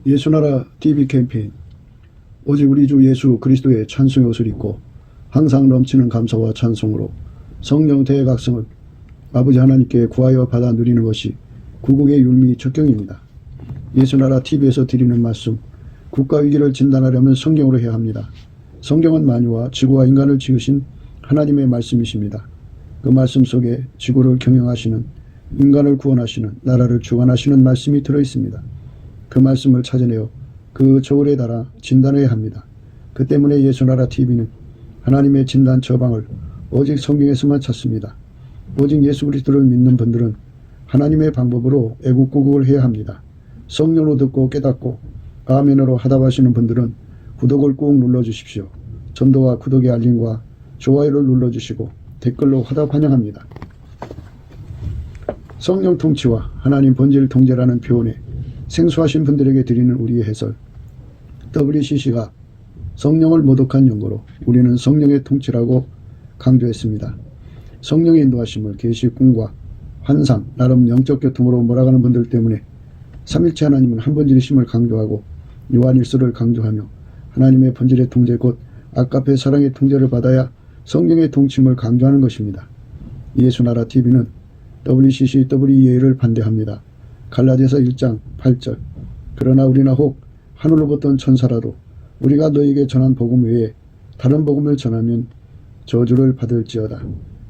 예수나라 TV 캠페인 오직 우리 주 예수 그리스도의 찬송의 옷을 입고 항상 넘치는 감사와 찬송으로 성령 대각성을 아버지 하나님께 구하여 받아 누리는 것이 구국의 율미 적경입니다. 예수나라 TV에서 드리는 말씀, 국가 위기를 진단하려면 성경으로 해야 합니다. 성경은 만유와 지구와 인간을 지으신 하나님의 말씀이십니다. 그 말씀 속에 지구를 경영하시는, 인간을 구원하시는, 나라를 주관하시는 말씀이 들어있습니다. 그 말씀을 찾아내어 그 저울에 달아 진단해야 합니다. 그 때문에 예수나라 TV는 하나님의 진단 처방을 오직 성경에서만 찾습니다. 오직 예수 그리스도를 믿는 분들은 하나님의 방법으로 애국구국을 해야 합니다. 성령으로 듣고 깨닫고 아멘으로 하답하시는 분들은 구독을 꾹 눌러주십시오. 전도와 구독의 알림과 좋아요를 눌러주시고 댓글로 화답 환영합니다. 성령 통치와 하나님 본질 통제라는 표현에 생소하신 분들에게 드리는 우리의 해설, WCC가 성령을 모독한 용어로 우리는 성령의 통치라고 강조했습니다. 성령의 인도하심을 계시, 꿈과 환상, 나름 영적 교통으로 몰아가는 분들 때문에 삼일체 하나님은 한 본질이심을 강조하고 요한일서를 강조하며 하나님의 본질의 통제 곧 아까페 사랑의 통제를 받아야 성령의 통치임을 강조하는 것입니다. 예수나라 TV는 WCC, WEA를 반대합니다. 갈라디아서 1장 8절 그러나 우리나 혹 하늘로부터 온 천사라도 우리가 너에게 전한 복음 외에 다른 복음을 전하면 저주를 받을지어다.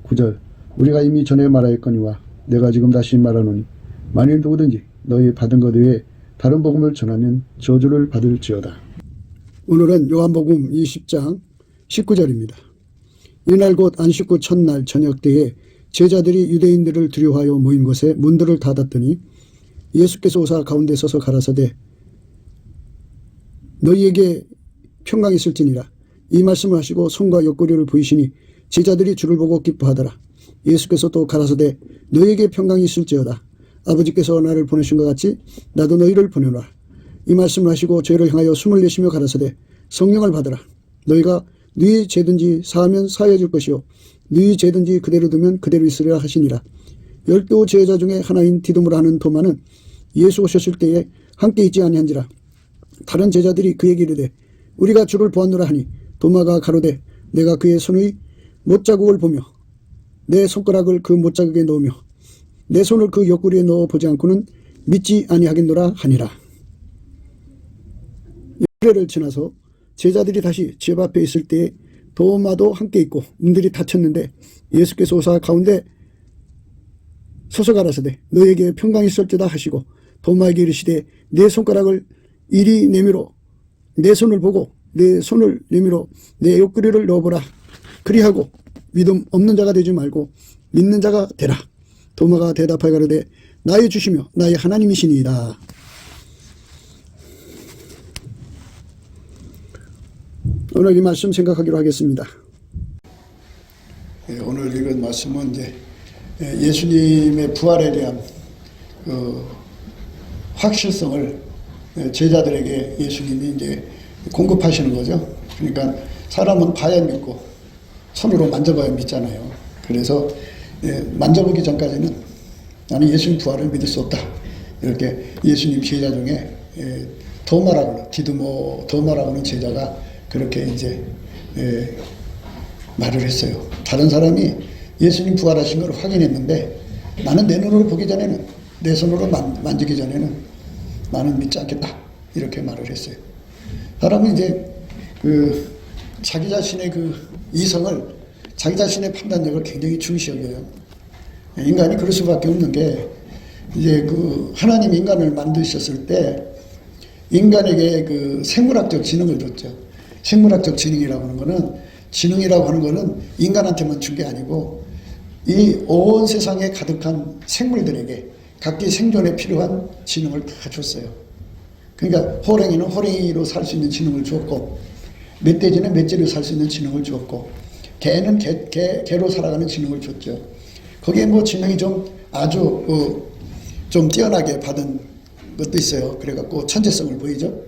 9절 우리가 이미 전에 말하였거니와 내가 지금 다시 말하노니 만일 누구든지 너희 받은 것 외에 다른 복음을 전하면 저주를 받을지어다. 오늘은 요한복음 20장 19절입니다. 이날 곧 안식 후 첫날 저녁 때에 제자들이 유대인들을 두려워하여 모인 곳에 문들을 닫았더니 예수께서 오사 가운데 서서 가라사대 너희에게 평강이 있을지니라. 이 말씀을 하시고 손과 옆구리를 보이시니 제자들이 주를 보고 기뻐하더라. 예수께서 또 가라사대 너희에게 평강이 있을지어다. 아버지께서 나를 보내신 것 같이 나도 너희를 보내노라. 이 말씀을 하시고 저희를 향하여 숨을 내쉬며 가라사대 성령을 받으라. 너희가 너희 죄든지 사하면 사해질 것이요 너희 죄든지 그대로 두면 그대로 있으리라 하시니라. 12 제자 중에 하나인 디도무라 하는 도마는 예수 오셨을 때에 함께 있지 아니한지라. 다른 제자들이 그에게 이르되 우리가 주를 보았노라 하니 도마가 가로되 내가 그의 손의 못자국을 보며 내 손가락을 그 못자국에 넣으며 내 손을 그 옆구리에 넣어 보지 않고는 믿지 아니하겠노라 하니라. 열흘을 지나서 제자들이 다시 집 앞에 있을 때에 도마도 함께 있고 문들이 닫혔는데 예수께서 오사 가운데 서서 가라사대 너에게 평강이 있을지다 하시고 도마에게 이르시되 내 손가락을 이리 내밀어 내 손을 보고 내 손을 내밀어 내 옆구리를 넣어보라. 그리하고 믿음 없는 자가 되지 말고 믿는 자가 되라. 도마가 대답하여 가로되 나의 주시며 나의 하나님이시니이다. 오늘 이 말씀 생각하기로 하겠습니다. 오늘 읽은 말씀은 이제 예수님의 부활에 대한 확실성을 제자들에게 예수님이 이제 공급하시는 거죠. 그러니까 사람은 봐야 믿고 손으로 만져봐야 믿잖아요. 그래서 만져보기 전까지는 나는 예수님 부활을 믿을 수 없다. 이렇게 예수님 제자 중에 도마라고 도마라고 하는 제자가 그렇게 이제 말을 했어요. 다른 사람이 예수님 부활하신 걸 확인했는데 나는 내 눈으로 보기 전에는 내 손으로 만지기 전에는 나는 믿지 않겠다. 이렇게 말을 했어요. 사람은 이제 자기 자신의 이성을 자기 자신의 판단력을 굉장히 중시 여겨요. 인간이 그럴 수밖에 없는 게 이제 하나님 인간을 만드셨을 때 인간에게 생물학적 지능을 줬죠. 생물학적 지능이라고 하는 거는 인간한테만 준 게 아니고 이 온 세상에 가득한 생물들에게 각기 생존에 필요한 지능을 다 줬어요. 그러니까 호랭이는 호랭이로 살 수 있는 지능을 주었고 멧돼지는 멧돼지로 살 수 있는 지능을 주었고 개는 개로 살아가는 지능을 줬죠. 거기에 지능이 좀 아주 좀 뛰어나게 받은 것도 있어요. 그래갖고 천재성을 보이죠.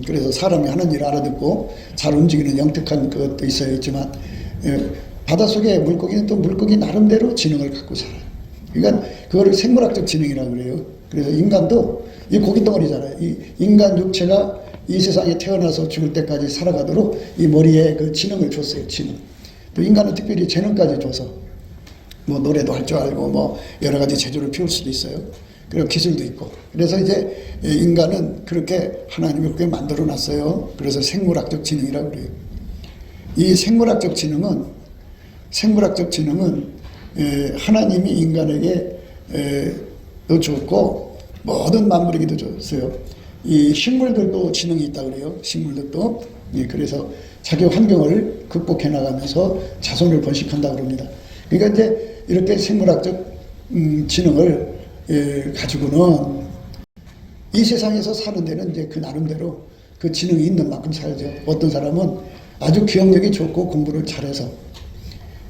그래서 사람이 하는 일을 알아듣고 잘 움직이는 영특한 것도 있어야겠지만 바닷속의 물고기는 또 물고기 나름대로 지능을 갖고 살아요. 그러니까 그거를 생물학적 지능이라고 그래요. 그래서 인간도 이 고깃덩어리잖아요. 이 인간 육체가 이 세상에 태어나서 죽을 때까지 살아가도록 이 머리에 그 지능을 줬어요. 지능. 또 인간은 특별히 재능까지 줘서 뭐 노래도 할 줄 알고 뭐 여러 가지 재주를 피울 수도 있어요. 그리고 기술도 있고. 그래서 이제 인간은 그렇게 하나님이 그렇게 만들어 놨어요. 그래서 생물학적 지능이라고 그래요. 이 생물학적 지능은 하나님이 인간에게 도 줬고 모든 만물에게도 줬어요. 이 식물들도 지능이 있다고 그래요. 식물들도. 그래서 자기 환경을 극복해 나가면서 자손을 번식한다고 그럽니다. 그러니까 이제 이렇게 생물학적 지능을 가지고는 이 세상에서 사는 데는 이제 그 나름대로 그 지능이 있는 만큼 살죠. 어떤 사람은 아주 기억력이 좋고 공부를 잘해서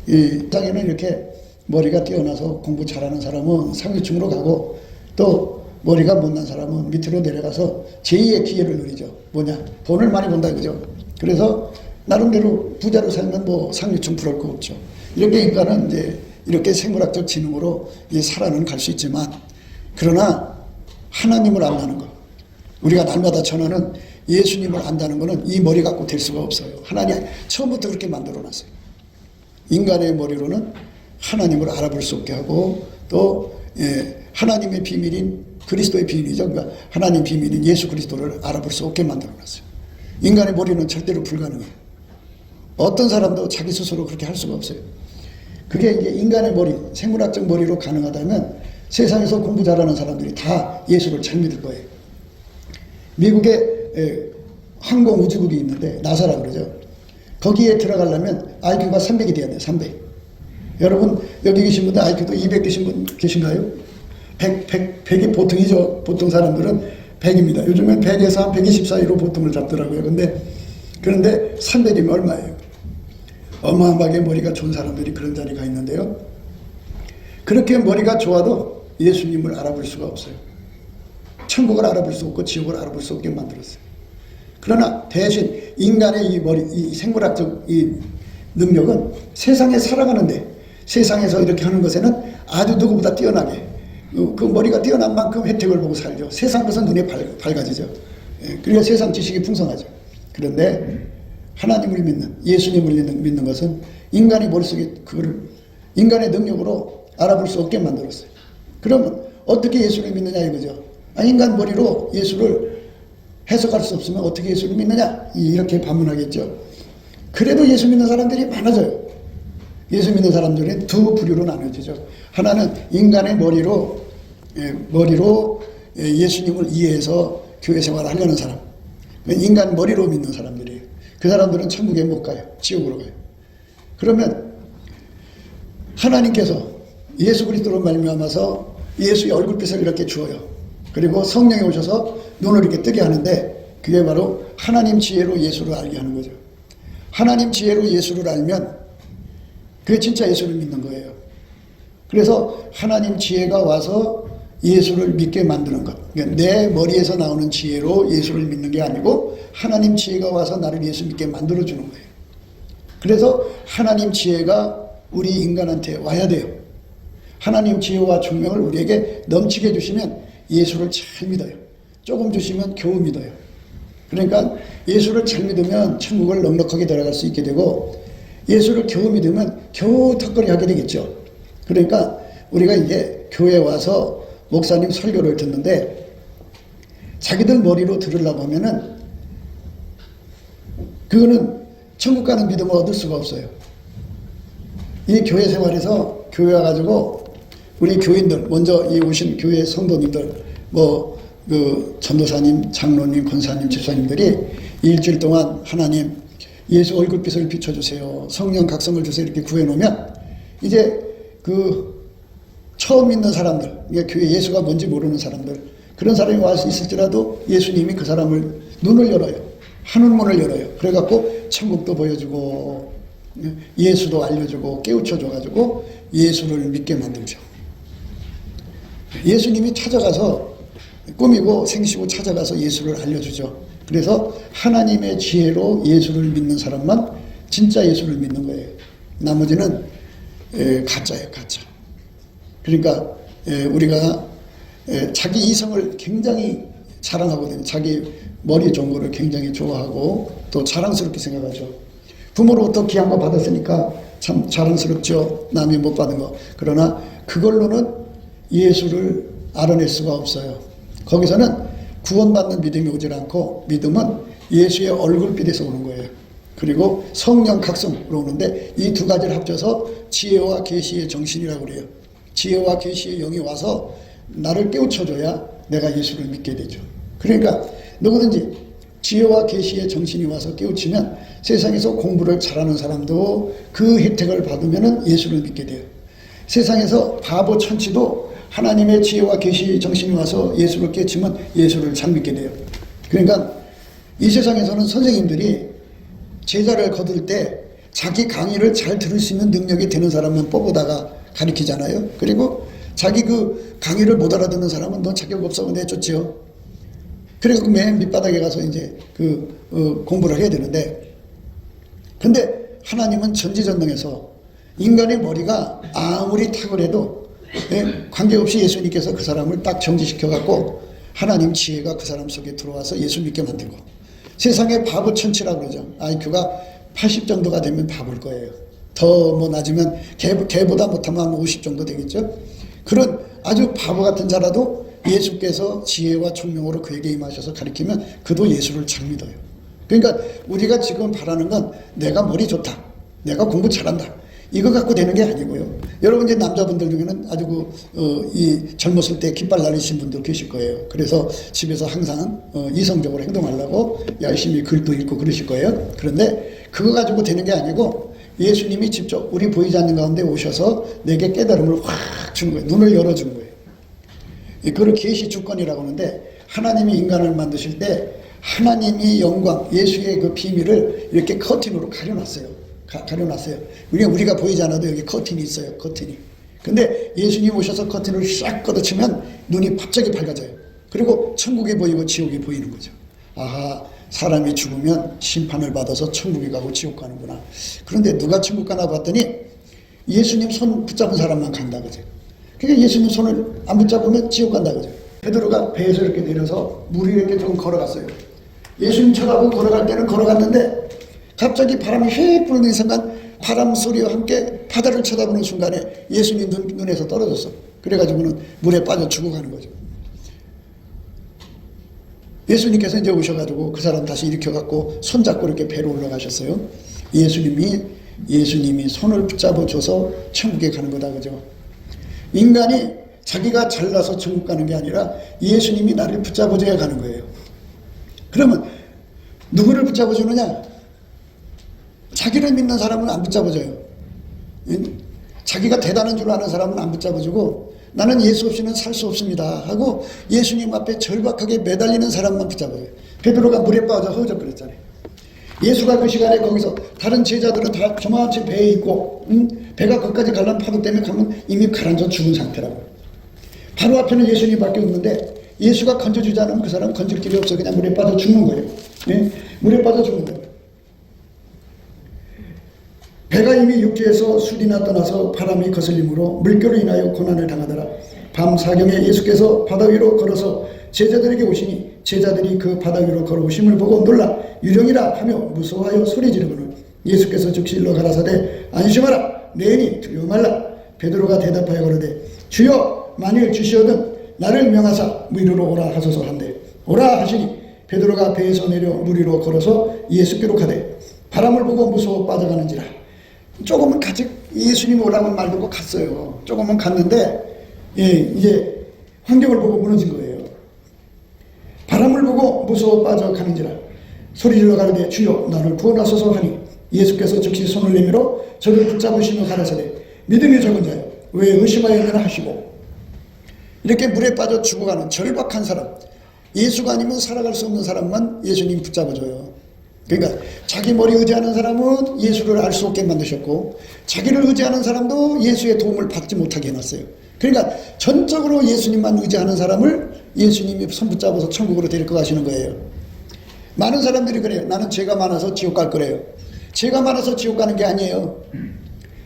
이 세상에는 이렇게 머리가 뛰어나서 공부 잘하는 사람은 상위층으로 가고 또 머리가 못난 사람은 밑으로 내려가서 제2의 기회를 누리죠. 뭐냐? 돈을 많이 번다 그죠? 그래서 나름대로 부자로 살면 뭐 상류층 부러울 거 없죠. 이렇게 인간은 이제 이렇게 생물학적 지능으로 살아는 갈 수 있지만 그러나 하나님을 안다는 것, 우리가 날마다 전하는 예수님을 안다는 것은 이 머리 갖고 될 수가 없어요. 하나님 처음부터 그렇게 만들어 놨어요. 인간의 머리로는 하나님을 알아볼 수 없게 하고 또 하나님의 비밀인 그리스도의 비밀이죠. 그러니까 하나님 비밀인 예수 그리스도를 알아볼 수 없게 만들어 놨어요. 인간의 머리는 절대로 불가능해요. 어떤 사람도 자기 스스로 그렇게 할 수가 없어요. 그게 이제 인간의 머리, 생물학적 머리로 가능하다면 세상에서 공부 잘하는 사람들이 다 예수를 잘 믿을 거예요. 미국에 항공우주국이 있는데 나사라 그러죠. 거기에 들어가려면 IQ가 300이 돼야 돼요. 300. 여러분 여기 계신 분들 IQ도 200 되신 분 계신가요? 100이 보통이죠. 보통 사람들은 100입니다. 요즘엔 100에서 한 120 사이로 보통을 잡더라고요. 그런데 300이면 얼마예요? 어마어마하게 머리가 좋은 사람들이 그런 자리가 있는데요. 그렇게 머리가 좋아도 예수님을 알아볼 수가 없어요. 천국을 알아볼 수 없고 지옥을 알아볼 수 없게 만들었어요. 그러나 대신 인간의 이 머리, 이 생물학적 이 능력은 세상에 살아가는데 세상에서 이렇게 하는 것에는 아주 누구보다 뛰어나게 그 머리가 뛰어난 만큼 혜택을 보고 살죠. 세상 것은 눈에 밝아지죠. 그러니까 세상 지식이 풍성하죠. 그런데 하나님을 믿는, 예수님을 믿는 것은 인간의 머릿속에 그거를 인간의 능력으로 알아볼 수 없게 만들었어요. 그러면 어떻게 예수를 믿느냐 이거죠. 인간 머리로 예수를 해석할 수 없으면 어떻게 예수를 믿느냐 이렇게 반문하겠죠. 그래도 예수 믿는 사람들이 많아져요. 예수 믿는 사람들은 두 부류로 나눠지죠. 하나는 인간의 머리로 예수님을 이해해서 교회 생활을 하려는 사람. 인간 머리로 믿는 사람들이에요. 그 사람들은 천국에 못 가요. 지옥으로 가요. 그러면 하나님께서 예수 그리스도로 말미암아서 예수의 얼굴빛을 이렇게 주어요. 그리고 성령이 오셔서 눈을 이렇게 뜨게 하는데 그게 바로 하나님 지혜로 예수를 알게 하는 거죠. 하나님 지혜로 예수를 알면 그게 진짜 예수를 믿는 거예요. 그래서 하나님 지혜가 와서 예수를 믿게 만드는 것. 그러니까 내 머리에서 나오는 지혜로 예수를 믿는 게 아니고 하나님 지혜가 와서 나를 예수 믿게 만들어주는 거예요. 그래서 하나님 지혜가 우리 인간한테 와야 돼요. 하나님 지혜와 총명을 우리에게 넘치게 주시면 예수를 잘 믿어요. 조금 주시면 겨우 믿어요. 그러니까 예수를 잘 믿으면 천국을 넉넉하게 들어갈 수 있게 되고 예수를 겨우 믿으면 겨우 턱걸이 하게 되겠죠. 그러니까 우리가 이제 교회에 와서 목사님 설교를 듣는데 자기들 머리로 들으려고 하면은 그거는 천국 가는 믿음을 얻을 수가 없어요. 이 교회 생활에서 교회 와가지고 우리 교인들 먼저 이 오신 교회 성도님들 그 전도사님, 장로님, 권사님, 집사님들이 일주일 동안 하나님 예수 얼굴빛을 비춰주세요. 성령 각성을 주세요. 이렇게 구해놓으면 이제 그 처음 믿는 사람들, 그러니까 교회 예수가 뭔지 모르는 사람들 그런 사람이 와서 있을지라도 예수님이 그 사람을 눈을 열어요. 하늘문을 열어요. 그래갖고 천국도 보여주고 예수도 알려주고 깨우쳐줘가지고 예수를 믿게 만들죠. 예수님이 찾아가서 꾸미고 생시고 찾아가서 예수를 알려주죠. 그래서 하나님의 지혜로 예수를 믿는 사람만 진짜 예수를 믿는 거예요. 나머지는 가짜예요. 가짜. 그러니까 우리가 자기 이성을 굉장히 자랑하거든요. 자기 머리 좋은 거를 굉장히 좋아하고 또 자랑스럽게 생각하죠. 부모로부터 귀한 거 받았으니까 참 자랑스럽죠. 남이 못 받은 거. 그러나 그걸로는 예수를 알아낼 수가 없어요. 거기서는 구원받는 믿음이 오질 않고, 믿음은 예수의 얼굴빛에서 오는 거예요. 그리고 성령 각성으로 오는데, 이 두 가지를 합쳐서 지혜와 계시의 정신이라고 그래요. 지혜와 계시의 영이 와서 나를 깨우쳐줘야 내가 예수를 믿게 되죠. 그러니까 누구든지 지혜와 계시의 정신이 와서 깨우치면 세상에서 공부를 잘하는 사람도 그 혜택을 받으면 예수를 믿게 돼요. 세상에서 바보 천치도 하나님의 지혜와 계시의 정신이 와서 예수를 깨우치면 예수를 잘 믿게 돼요. 그러니까 이 세상에서는 선생님들이 제자를 거둘 때 자기 강의를 잘 들을 수 있는 능력이 되는 사람만 뽑아다가 가르치잖아요. 그리고 자기 그 강의를 못 알아듣는 사람은 너 자격 없어 내쫓죠. 그리고 맨 밑바닥에 가서 이제 공부를 해야 되는데, 근데 하나님은 전지전능해서 인간의 머리가 아무리 탁월해도 관계없이 예수님께서 그 사람을 딱 정지시켜 갖고 하나님 지혜가 그 사람 속에 들어와서 예수 믿게 만들고, 세상에 바보 천치라고 그러죠. IQ가 80 정도가 되면 바보일 거예요. 더 뭐 낮으면 개보다 못하면 50 정도 되겠죠. 그런 아주 바보 같은 자라도 예수께서 지혜와 총명으로 그에게 임하셔서 가르치면 그도 예수를 잘 믿어요. 그러니까 우리가 지금 바라는 건 내가 머리 좋다, 내가 공부 잘한다, 이거 갖고 되는 게 아니고요. 여러분 이제 남자분들 중에는 아주 이 젊었을 때 깃발 날리신 분들 계실 거예요. 그래서 집에서 항상 이성적으로 행동하려고 열심히 글도 읽고 그러실 거예요. 그런데 그거 가지고 되는 게 아니고, 예수님이 직접 우리 보이지 않는 가운데 오셔서 내게 깨달음을 확 주는 거예요. 눈을 열어주는 거예요. 그걸 계시 주권이라고 하는데, 하나님이 인간을 만드실 때 하나님이 영광, 예수의 그 비밀을 이렇게 커튼으로 가려놨어요. 가려놨어요. 우리가 보이지 않아도 여기 커튼이 있어요. 커튼이. 근데 예수님 오셔서 커튼을 싹 걷어치면 눈이 갑자기 밝아져요. 그리고 천국이 보이고 지옥이 보이는 거죠. 아하, 사람이 죽으면 심판을 받아서 천국에 가고 지옥 가는구나. 그런데 누가 천국 가나 봤더니 예수님 손 붙잡은 사람만 간다 그죠. 그러니까 예수님 손을 안 붙잡으면 지옥 간다 그죠. 베드로가 배에서 이렇게 내려서 물이 이렇게 조금 걸어갔어요. 예수님 쳐다보고 걸어갈 때는 걸어갔는데, 갑자기 바람이 휙 불는 순간 바람 소리와 함께 바다를 쳐다보는 순간에 예수님 눈에서 떨어졌어. 그래가지고는 물에 빠져 죽어가는 거죠. 예수님께서 이제 오셔가지고 그 사람 다시 일으켜갖고 손잡고 이렇게 배로 올라가셨어요. 예수님이 손을 붙잡아줘서 천국에 가는 거다 그죠. 인간이 자기가 잘나서 천국 가는 게 아니라 예수님이 나를 붙잡아줘야 가는 거예요. 그러면 누구를 붙잡아주느냐? 자기를 믿는 사람은 안 붙잡아줘요. 자기가 대단한 줄 아는 사람은 안 붙잡아주고, 나는 예수 없이는 살 수 없습니다 하고 예수님 앞에 절박하게 매달리는 사람만 붙잡아요. 베드로가 물에 빠져 허우적거렸잖아요. 예수가 그 시간에 거기서, 다른 제자들은 다 저만치 배에 있고 배가 거기까지 가려면 파도 때문에 가면 이미 가라앉아 죽은 상태라고. 바로 앞에는 예수님밖에 없는데 예수가 건져주지 않으면 그 사람 건질 길이 없어. 그냥 물에 빠져 죽는 거예요. 물에 빠져 죽는 거예요. 배가 이미 육지에서 술이나 떠나서 바람이 거슬림으로 물결로 인하여 고난을 당하더라. 밤 사경에 예수께서 바다 위로 걸어서 제자들에게 오시니, 제자들이 그 바다 위로 걸어오심을 보고 놀라 유령이라 하며 무서워하여 소리 지르고는 예수께서 즉시 일러 가라사대 안심하라, 내니 두려워 말라. 베드로가 대답하여 가로되 주여, 만일 주시거든 나를 명하사 물 위로 오라 하소서 한대. 오라 하시니 베드로가 배에서 내려 물 위로 걸어서 예수께로 가되 바람을 보고 무서워 빠져가는지라. 조금은 같이 예수님이 오라는 말 듣고 갔어요. 조금은 갔는데 이제 환경을 보고 무너진 거예요. 바람을 보고 무서워 빠져가는지라. 소리질러 가로되 주여 나를 구원하소서 하니 예수께서 즉시 손을 내밀어 저를 붙잡으시며 가라사대 믿음이 적은 자여 왜 의심하였느냐 하시고. 이렇게 물에 빠져 죽어가는 절박한 사람, 예수가 아니면 살아갈 수 없는 사람만 예수님 붙잡아줘요. 그러니까 자기 머리 의지하는 사람은 예수를 알 수 없게 만드셨고, 자기를 의지하는 사람도 예수의 도움을 받지 못하게 해놨어요. 그러니까 전적으로 예수님만 의지하는 사람을 예수님이 손 붙잡아서 천국으로 데리고 가시는 거예요. 많은 사람들이 그래요. 나는 죄가 많아서 지옥 갈 거래요. 죄가 많아서 지옥 가는 게 아니에요.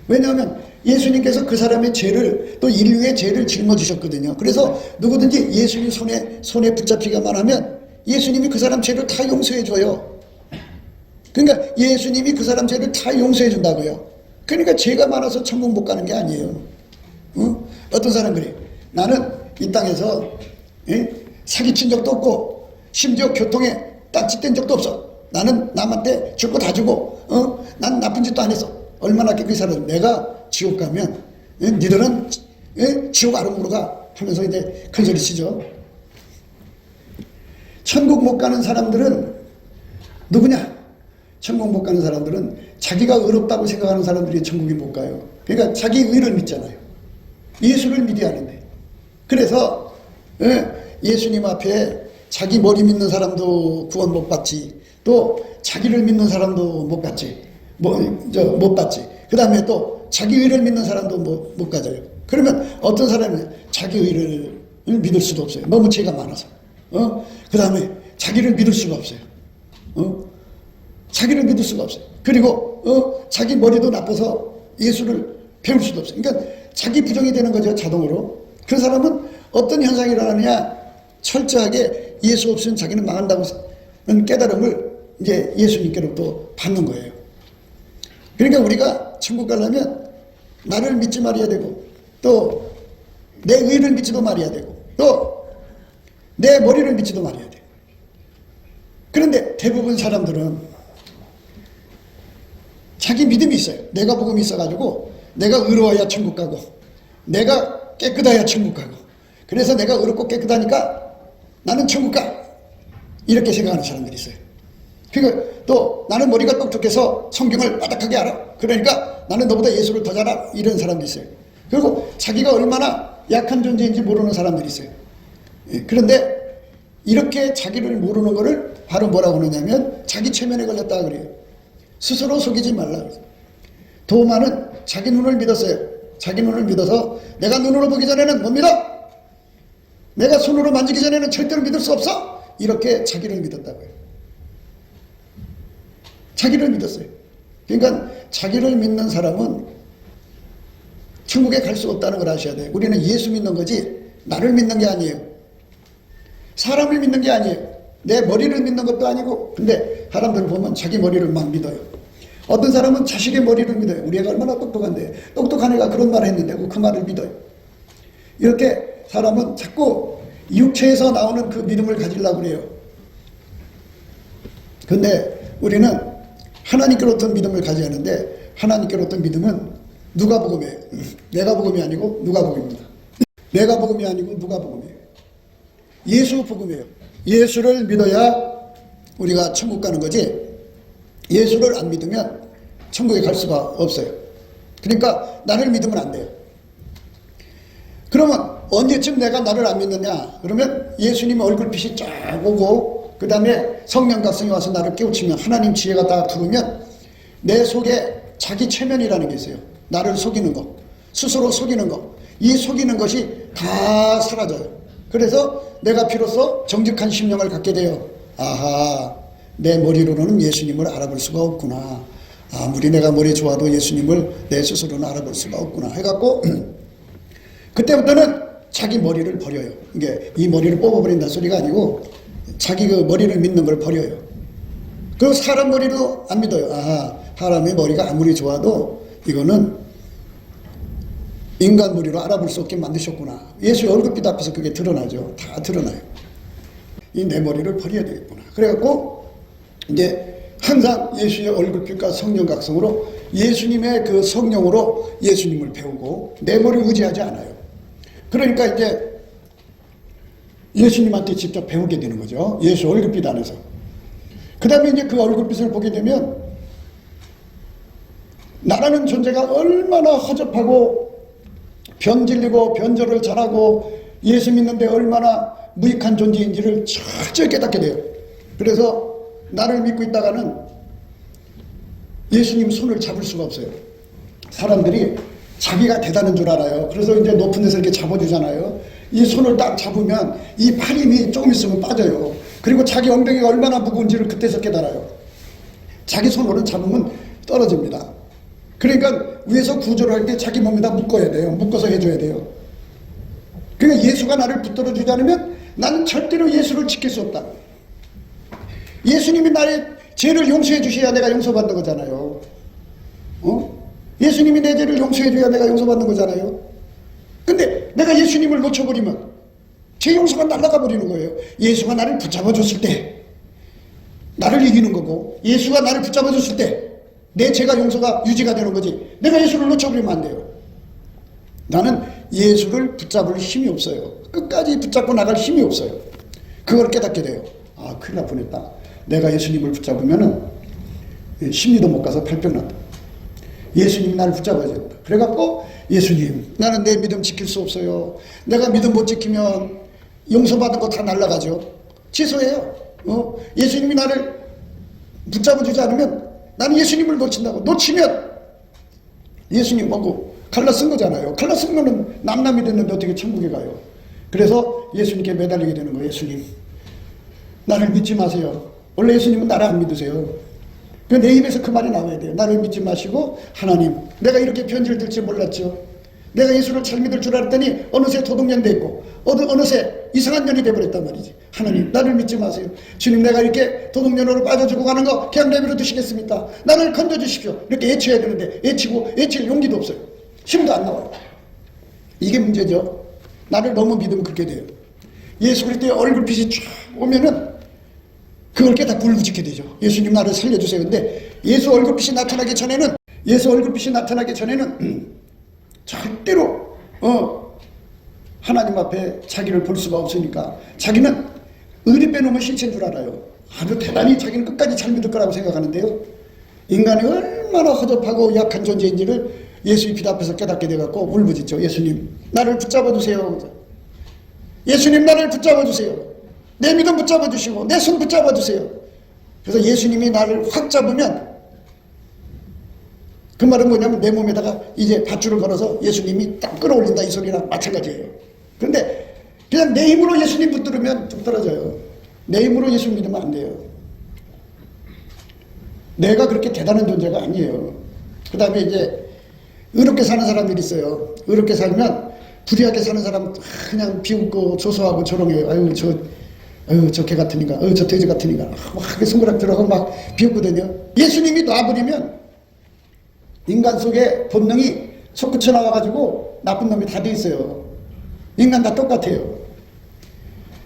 왜냐하면 예수님께서 그 사람의 죄를 또 인류의 죄를 짊어지셨거든요. 그래서 누구든지 예수님 손에 붙잡히기만 하면 예수님이 그 사람 죄를 다 용서해 줘요. 그러니까 예수님이 그 사람 죄를 다 용서해 준다고요. 그러니까 죄가 많아서 천국 못 가는 게 아니에요. 어떤 사람들이 나는 이 땅에서 사기친 적도 없고 심지어 교통에 딱지뗀 적도 없어. 나는 남한테 줄 거 다 주고 난 나쁜 짓도 안 했어. 얼마나 깨끗이 살아. 내가 지옥 가면 니들은 지옥 아름으로 가 하면서 이제 큰소리 치죠. 천국 못 가는 사람들은 누구냐? 천국 못 가는 사람들은 자기가 의롭다고 생각하는 사람들이 천국에 못 가요. 그러니까 자기 의를 믿잖아요. 예수를 믿어야 하는데. 그래서 예수님 앞에 자기 머리 믿는 사람도 구원 못 받지. 또 자기를 믿는 사람도 못 받지. 못 받지. 그 다음에 또 자기 의를 믿는 사람도 못 가져요. 그러면 어떤 사람은 자기 의를 믿을 수도 없어요. 너무 죄가 많아서. 그 다음에 자기를 믿을 수가 없어요. 자기를 믿을 수가 없어요. 그리고 자기 머리도 나빠서 예수를 배울 수도 없어요. 그러니까 자기 부정이 되는 거죠, 자동으로. 그 사람은 어떤 현상이 일어나느냐, 철저하게 예수 없으면 자기는 망한다고 하는 깨달음을 이제 예수님께로부터 받는 거예요. 그러니까 우리가 천국 가려면 나를 믿지 말아야 되고, 또 내 의를 믿지도 말아야 되고, 또 내 머리를 믿지도 말아야 돼요. 그런데 대부분 사람들은 자기 믿음이 있어요. 내가 복음이 있어가지고 내가 의로워야 천국 가고 내가 깨끗해야 천국 가고 그래서 내가 의롭고 깨끗하니까 나는 천국 가. 이렇게 생각하는 사람들이 있어요. 그러니까 또 나는 머리가 똑똑해서 성경을 바닥하게 알아. 그러니까 나는 너보다 예수를 더 잘 알아. 이런 사람도 있어요. 그리고 자기가 얼마나 약한 존재인지 모르는 사람들이 있어요. 그런데 이렇게 자기를 모르는 거를 바로 뭐라고 하느냐면 자기 체면에 걸렸다 그래요. 스스로 속이지 말라. 도마는 자기 눈을 믿었어요. 자기 눈을 믿어서 내가 눈으로 보기 전에는 못 믿어. 내가 손으로 만지기 전에는 절대로 믿을 수 없어. 이렇게 자기를 믿었다고요. 자기를 믿었어요. 그러니까 자기를 믿는 사람은 천국에 갈 수 없다는 걸 아셔야 돼요. 우리는 예수 믿는 거지 나를 믿는 게 아니에요. 사람을 믿는 게 아니에요. 내 머리를 믿는 것도 아니고. 근데 사람들을 보면 자기 머리를 막 믿어요. 어떤 사람은 자식의 머리를 믿어요. 우리 애가 얼마나 똑똑한데 똑똑한 애가 그런 말을 했는데 그 말을 믿어요. 이렇게 사람은 자꾸 육체에서 나오는 그 믿음을 가지려고 그래요. 근데 우리는 하나님께로부터 믿음을 가져야 하는데 하나님께로부터 믿음은 누가복음이에요. 내가 복음이 아니고 누가복음입니다. 내가 복음이 아니고 누가복음이에요. 예수 복음이에요. 예수를 믿어야 우리가 천국 가는 거지 예수를 안 믿으면 천국에 갈 수가 없어요. 그러니까 나를 믿으면 안 돼요. 그러면 언제쯤 내가 나를 안 믿느냐? 그러면 예수님 얼굴빛이 쫙 오고 그 다음에 성령 각성이 와서 나를 깨우치면 하나님 지혜가 다 들어오면 내 속에 자기 체면이라는 게 있어요. 나를 속이는 거, 스스로 속이는 거, 이 속이는 것이 다 사라져요. 그래서 내가 비로소 정직한 심령을 갖게 돼요. 아하, 내 머리로는 예수님을 알아볼 수가 없구나. 아무리 내가 머리 좋아도 예수님을 내 스스로는 알아볼 수가 없구나 해갖고 그때부터는 자기 머리를 버려요. 이게 이 머리를 뽑아버린다는 소리가 아니고 자기 그 머리를 믿는 걸 버려요. 그리고 사람 머리도 안 믿어요. 아하, 사람의 머리가 아무리 좋아도 이거는 인간 머리로 알아볼 수 없게 만드셨구나. 예수의 얼굴빛 앞에서 그게 드러나죠. 다 드러나요. 이 내 머리를 버려야 되겠구나. 그래갖고 이제 항상 예수의 얼굴빛과 성령 각성으로 예수님의 그 성령으로 예수님을 배우고 내 머리를 의지하지 않아요. 그러니까 이제 예수님한테 직접 배우게 되는 거죠. 예수 얼굴빛 안에서. 그 다음에 이제 그 얼굴빛을 보게 되면 나라는 존재가 얼마나 허접하고 변질리고 변절을 잘하고 예수 믿는데 얼마나 무익한 존재인지를 철저히 깨닫게 돼요. 그래서 나를 믿고 있다가는 예수님 손을 잡을 수가 없어요. 사람들이 자기가 대단한 줄 알아요. 그래서 이제 높은 데서 이렇게 잡아주잖아요. 이 손을 딱 잡으면 이 팔 힘이 조금 있으면 빠져요. 그리고 자기 엉덩이가 얼마나 무거운지를 그때서 깨달아요. 자기 손으로 잡으면 떨어집니다. 그러니까 위에서 구조를 할 때 자기 몸에다 묶어야 돼요. 묶어서 해줘야 돼요. 그러니까 예수가 나를 붙들어 주지 않으면 나는 절대로 예수를 지킬 수 없다. 예수님이 나의 죄를 용서해 주셔야 내가 용서받는 거잖아요. 예수님이 내 죄를 용서해 줘야 내가 용서받는 거잖아요. 근데 내가 예수님을 놓쳐버리면 제 용서가 날아가 버리는 거예요. 예수가 나를 붙잡아 줬을 때 나를 이기는 거고, 예수가 나를 붙잡아 줬을 때 내 죄가 용서가 유지가 되는 거지. 내가 예수를 놓쳐버리면 안 돼요. 나는 예수를 붙잡을 힘이 없어요. 끝까지 붙잡고 나갈 힘이 없어요. 그걸 깨닫게 돼요. 아, 큰일 날 뻔했다. 내가 예수님을 붙잡으면은 심리도 못 가서 발병 난다. 예수님이 나를 붙잡아야 된다. 그래갖고 예수님, 나는 내 믿음 지킬 수 없어요. 내가 믿음 못 지키면 용서받은 거 다 날라가죠. 취소해요. 예수님이 나를 붙잡아주지 않으면 나는 예수님을 놓친다고. 놓치면 예수님 뭐고 갈라 쓴 거잖아요. 갈라 쓴 거는 남남이 됐는데 어떻게 천국에 가요. 그래서 예수님께 매달리게 되는 거예요. 예수님, 나를 믿지 마세요. 원래 예수님은 나를 안 믿으세요. 내 입에서 그 말이 나와야 돼요. 나를 믿지 마시고, 하나님, 내가 이렇게 편지를 들지 몰랐죠. 내가 예수를 잘 믿을 줄 알았더니 어느새 도둑년 됐고 어느새 이상한 년이 돼버렸단 말이지. 하나님, 나를 믿지 마세요. 주님, 내가 이렇게 도둑년으로 빠져주고 가는 거 그냥 내버려 두시겠습니까? 나를 건져주십시오. 이렇게 애쳐야 되는데 애칠 용기도 없어요. 힘도 안 나와요. 이게 문제죠. 나를 너무 믿으면 그렇게 돼요. 예수 그리스도의 얼굴빛이 쫙 오면은 그걸 깨닫고 울부짖게 되죠. 예수님, 나를 살려주세요. 근데 예수 얼굴빛이 나타나기 전에는 절대로 하나님 앞에 자기를 볼 수가 없으니까 자기는 의리 빼놓으면 실체인 줄 알아요. 아주 대단히 자기는 끝까지 잘 믿을 거라고 생각하는데요. 인간이 얼마나 허접하고 약한 존재인지를 예수의 빛 앞에서 깨닫게 돼갖고 울부짖죠. 예수님, 나를 붙잡아 주세요. 예수님, 나를 붙잡아 주세요. 내 믿음 붙잡아 주시고 내 손 붙잡아 주세요. 그래서 예수님이 나를 확 잡으면, 그 말은 뭐냐면 내 몸에다가 이제 밧줄을 걸어서 예수님이 딱 끌어올린다, 이 소리랑 마찬가지예요. 그런데 그냥 내 힘으로 예수님 붙들으면 뚝 떨어져요. 내 힘으로 예수 믿으면 안 돼요. 내가 그렇게 대단한 존재가 아니에요. 그 다음에 이제 의롭게 사는 사람들이 있어요. 의롭게 살면 불의하게 사는 사람 그냥 비웃고 조소하고 조롱해요. 아유 저 개 같으니까, 저 돼지 같으니까 막 손가락 들어가고 막 비웃거든요. 예수님이 놔버리면 인간 속에 본능이 솟구쳐 나와가지고 나쁜 놈이 다 돼 있어요. 인간 다 똑같아요.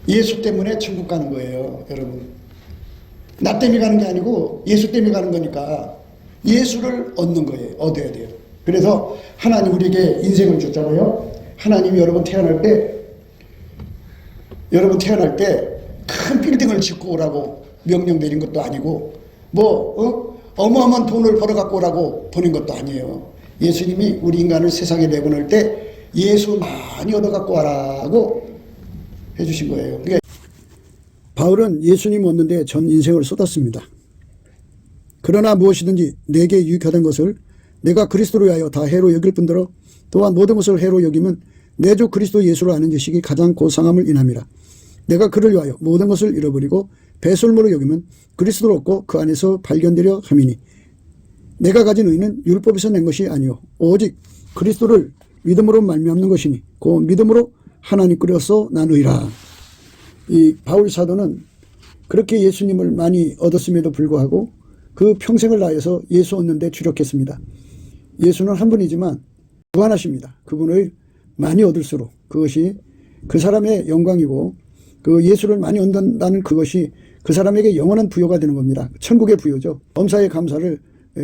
예수 때문에 천국 가는 거예요, 여러분. 나 때문에 가는 게 아니고 예수 때문에 가는 거니까 예수를 얻는 거예요. 얻어야 돼요. 그래서 하나님 우리에게 인생을 줬잖아요. 하나님이 여러분 태어날 때 큰 빌딩을 짓고 오라고 명령 내린 것도 아니고 어마어마한 돈을 벌어 갖고 오라고 보낸 것도 아니에요. 예수님이 우리 인간을 세상에 내보낼 때 예수 많이 얻어 갖고 와라고 해주신 거예요. 그러니까 바울은 예수님 얻는데 전 인생을 쏟았습니다. 그러나 무엇이든지 내게 유익하던 것을 내가 그리스도로 위하여 다 해로 여길 뿐더러 또한 모든 것을 해로 여기면 내 주 그리스도 예수를 아는 지식이 가장 고상함을 인함이라. 내가 그를 위하여 모든 것을 잃어버리고 배설물로 여기면 그리스도를 얻고 그 안에서 발견되려 함이니 내가 가진 의는 율법에서 낸 것이 아니요 오직 그리스도를 믿음으로 말미암는 것이니 그 믿음으로 하나님께로서 난 의라. 이 바울 사도는 그렇게 예수님을 많이 얻었음에도 불구하고 그 평생을 다해서 예수 얻는 데 주력했습니다. 예수는 한 분이지만 무한하십니다. 그분을 많이 얻을수록 그것이 그 사람의 영광이고, 그 예수를 많이 얻는다는 그것이 그 사람에게 영원한 부여가 되는 겁니다. 천국의 부여죠. 범사의 감사를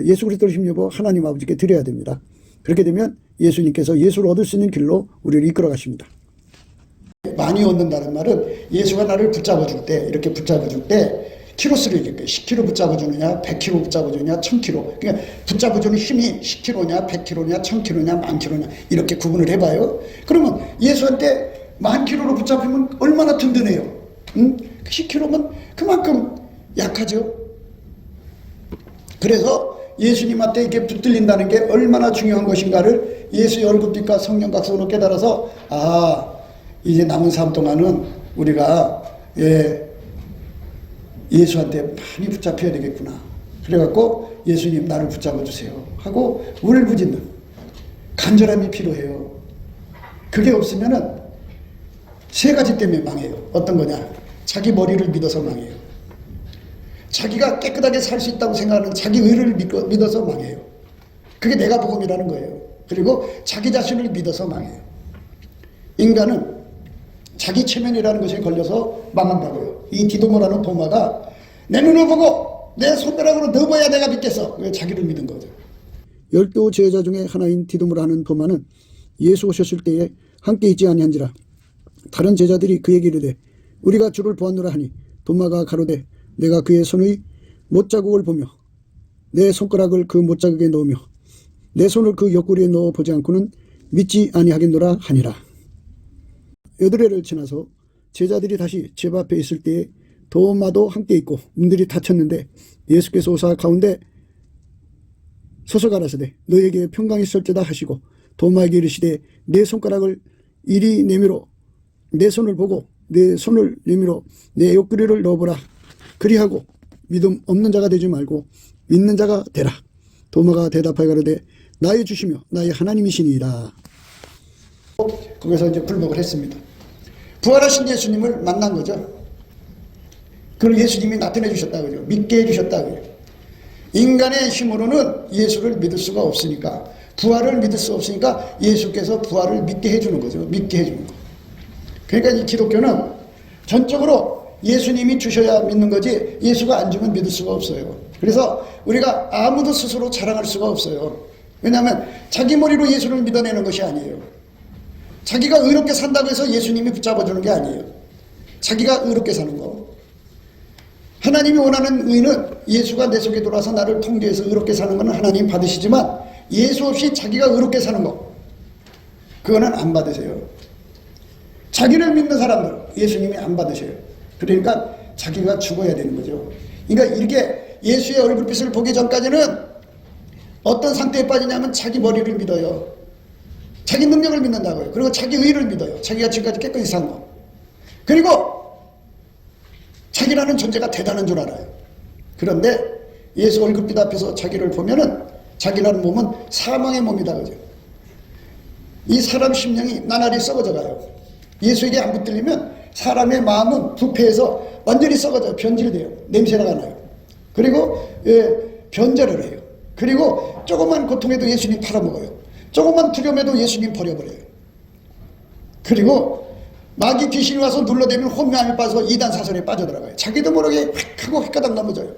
예수 그리스도를 힘입어 하나님 아버지께 드려야 됩니다. 그렇게 되면 예수님께서 예수를 얻을 수 있는 길로 우리를 이끌어 가십니다. 많이 얻는다는 말은 예수가 나를 붙잡아줄 때, 이렇게 붙잡아줄 때 키로수를 얘기해요. 10kg 붙잡아주느냐, 100kg 붙잡아주느냐, 1000kg. 그러니까 붙잡아주는 힘이 10kg냐, 100kg냐, 1000kg냐, 10,000kg냐 이렇게 구분을 해봐요. 그러면 예수한테 10,000kg로 붙잡히면 얼마나 든든해요. 10kg면 그만큼 약하죠. 그래서 예수님한테 이렇게 붙들린다는 게 얼마나 중요한 것인가를 예수의 얼굴빛과 성령 각성으로 깨달아서, 이제 남은 삶 동안은 우리가 예수한테 많이 붙잡혀야 되겠구나. 그래갖고 예수님 나를 붙잡아 주세요. 하고 울부짖는 간절함이 필요해요. 그게 없으면은 세 가지 때문에 망해요. 어떤 거냐? 자기 머리를 믿어서 망해요. 자기가 깨끗하게 살 수 있다고 생각하는 자기 의를 믿어서 망해요. 그게 내가 복음이라는 거예요. 그리고 자기 자신을 믿어서 망해요. 인간은 자기 체면이라는 것에 걸려서 망한다고요. 이 디도모라는 도마가 내 눈을 보고 내 손가락으로 넣어봐야 내가 믿겠어. 왜 자기를 믿은 거죠. 12 제자 중에 하나인 디도모라는 도마는 예수 오셨을 때에 함께 있지 아니한지라 다른 제자들이 그에게 이르되 우리가 주를 보았노라 하니 도마가 가로되 내가 그의 손의 못자국을 보며 내 손가락을 그 못자국에 넣으며 내 손을 그 옆구리에 넣어 보지 않고는 믿지 아니하겠노라 하니라. 8회를 지나서 제자들이 다시 집 앞에 있을 때에 도마도 함께 있고 문들이 닫혔는데 예수께서 오사 가운데 서서 가라사대 너에게 평강이 있을지다 하시고 도마에게 이르시되 내 손가락을 이리 내밀어 내 손을 보고 내 손을 내밀어 내 옆구리를 넣어보라. 그리하고 믿음 없는 자가 되지 말고 믿는 자가 되라. 도마가 대답하여 가로되 나의 주시며 나의 하나님이시니이다. 거기서 이제 굴복을 했습니다. 부활하신 예수님을 만난 거죠. 그걸 예수님이 나타내 주셨다 그죠. 믿게 해 주셨다 그죠. 인간의 힘으로는 예수를 믿을 수가 없으니까, 부활을 믿을 수 없으니까 예수께서 부활을 믿게 해주는 거죠. 믿게 해주는 거. 그러니까 이 기독교는 전적으로 예수님이 주셔야 믿는 거지 예수가 안 주면 믿을 수가 없어요. 그래서 우리가 아무도 스스로 자랑할 수가 없어요. 왜냐하면 자기 머리로 예수를 믿어내는 것이 아니에요. 자기가 의롭게 산다고 해서 예수님이 붙잡아주는 게 아니에요. 자기가 의롭게 사는 거. 하나님이 원하는 의는 예수가 내 속에 들어와서 나를 통제해서 의롭게 사는 것은 하나님 받으시지만 예수 없이 자기가 의롭게 사는 거 그거는 안 받으세요. 자기를 믿는 사람들 예수님이 안 받으셔요. 그러니까 자기가 죽어야 되는 거죠. 그러니까 이렇게 예수의 얼굴빛을 보기 전까지는 어떤 상태에 빠지냐면 자기 머리를 믿어요. 자기 능력을 믿는다고요. 그리고 자기 의를 믿어요. 자기가 지금까지 깨끗이 산 거. 그리고 자기라는 존재가 대단한 줄 알아요. 그런데 예수 얼굴빛 앞에서 자기를 보면은 자기라는 몸은 사망의 몸이다 그죠. 이 사람 심령이 나날이 썩어져 가요. 예수에게 안 붙들리면 사람의 마음은 부패해서 완전히 썩어져요. 변질돼요. 냄새가 나요. 그리고 변절을 해요. 그리고 조그만 고통에도 예수님 팔아먹어요. 조그만 두려움에도 예수님 버려버려요. 그리고 마귀 귀신이 와서 눌러대면 혼미함에 빠져서 이단 사설에 빠져들어가요. 자기도 모르게 휙 하고 휙가닥 넘어져요.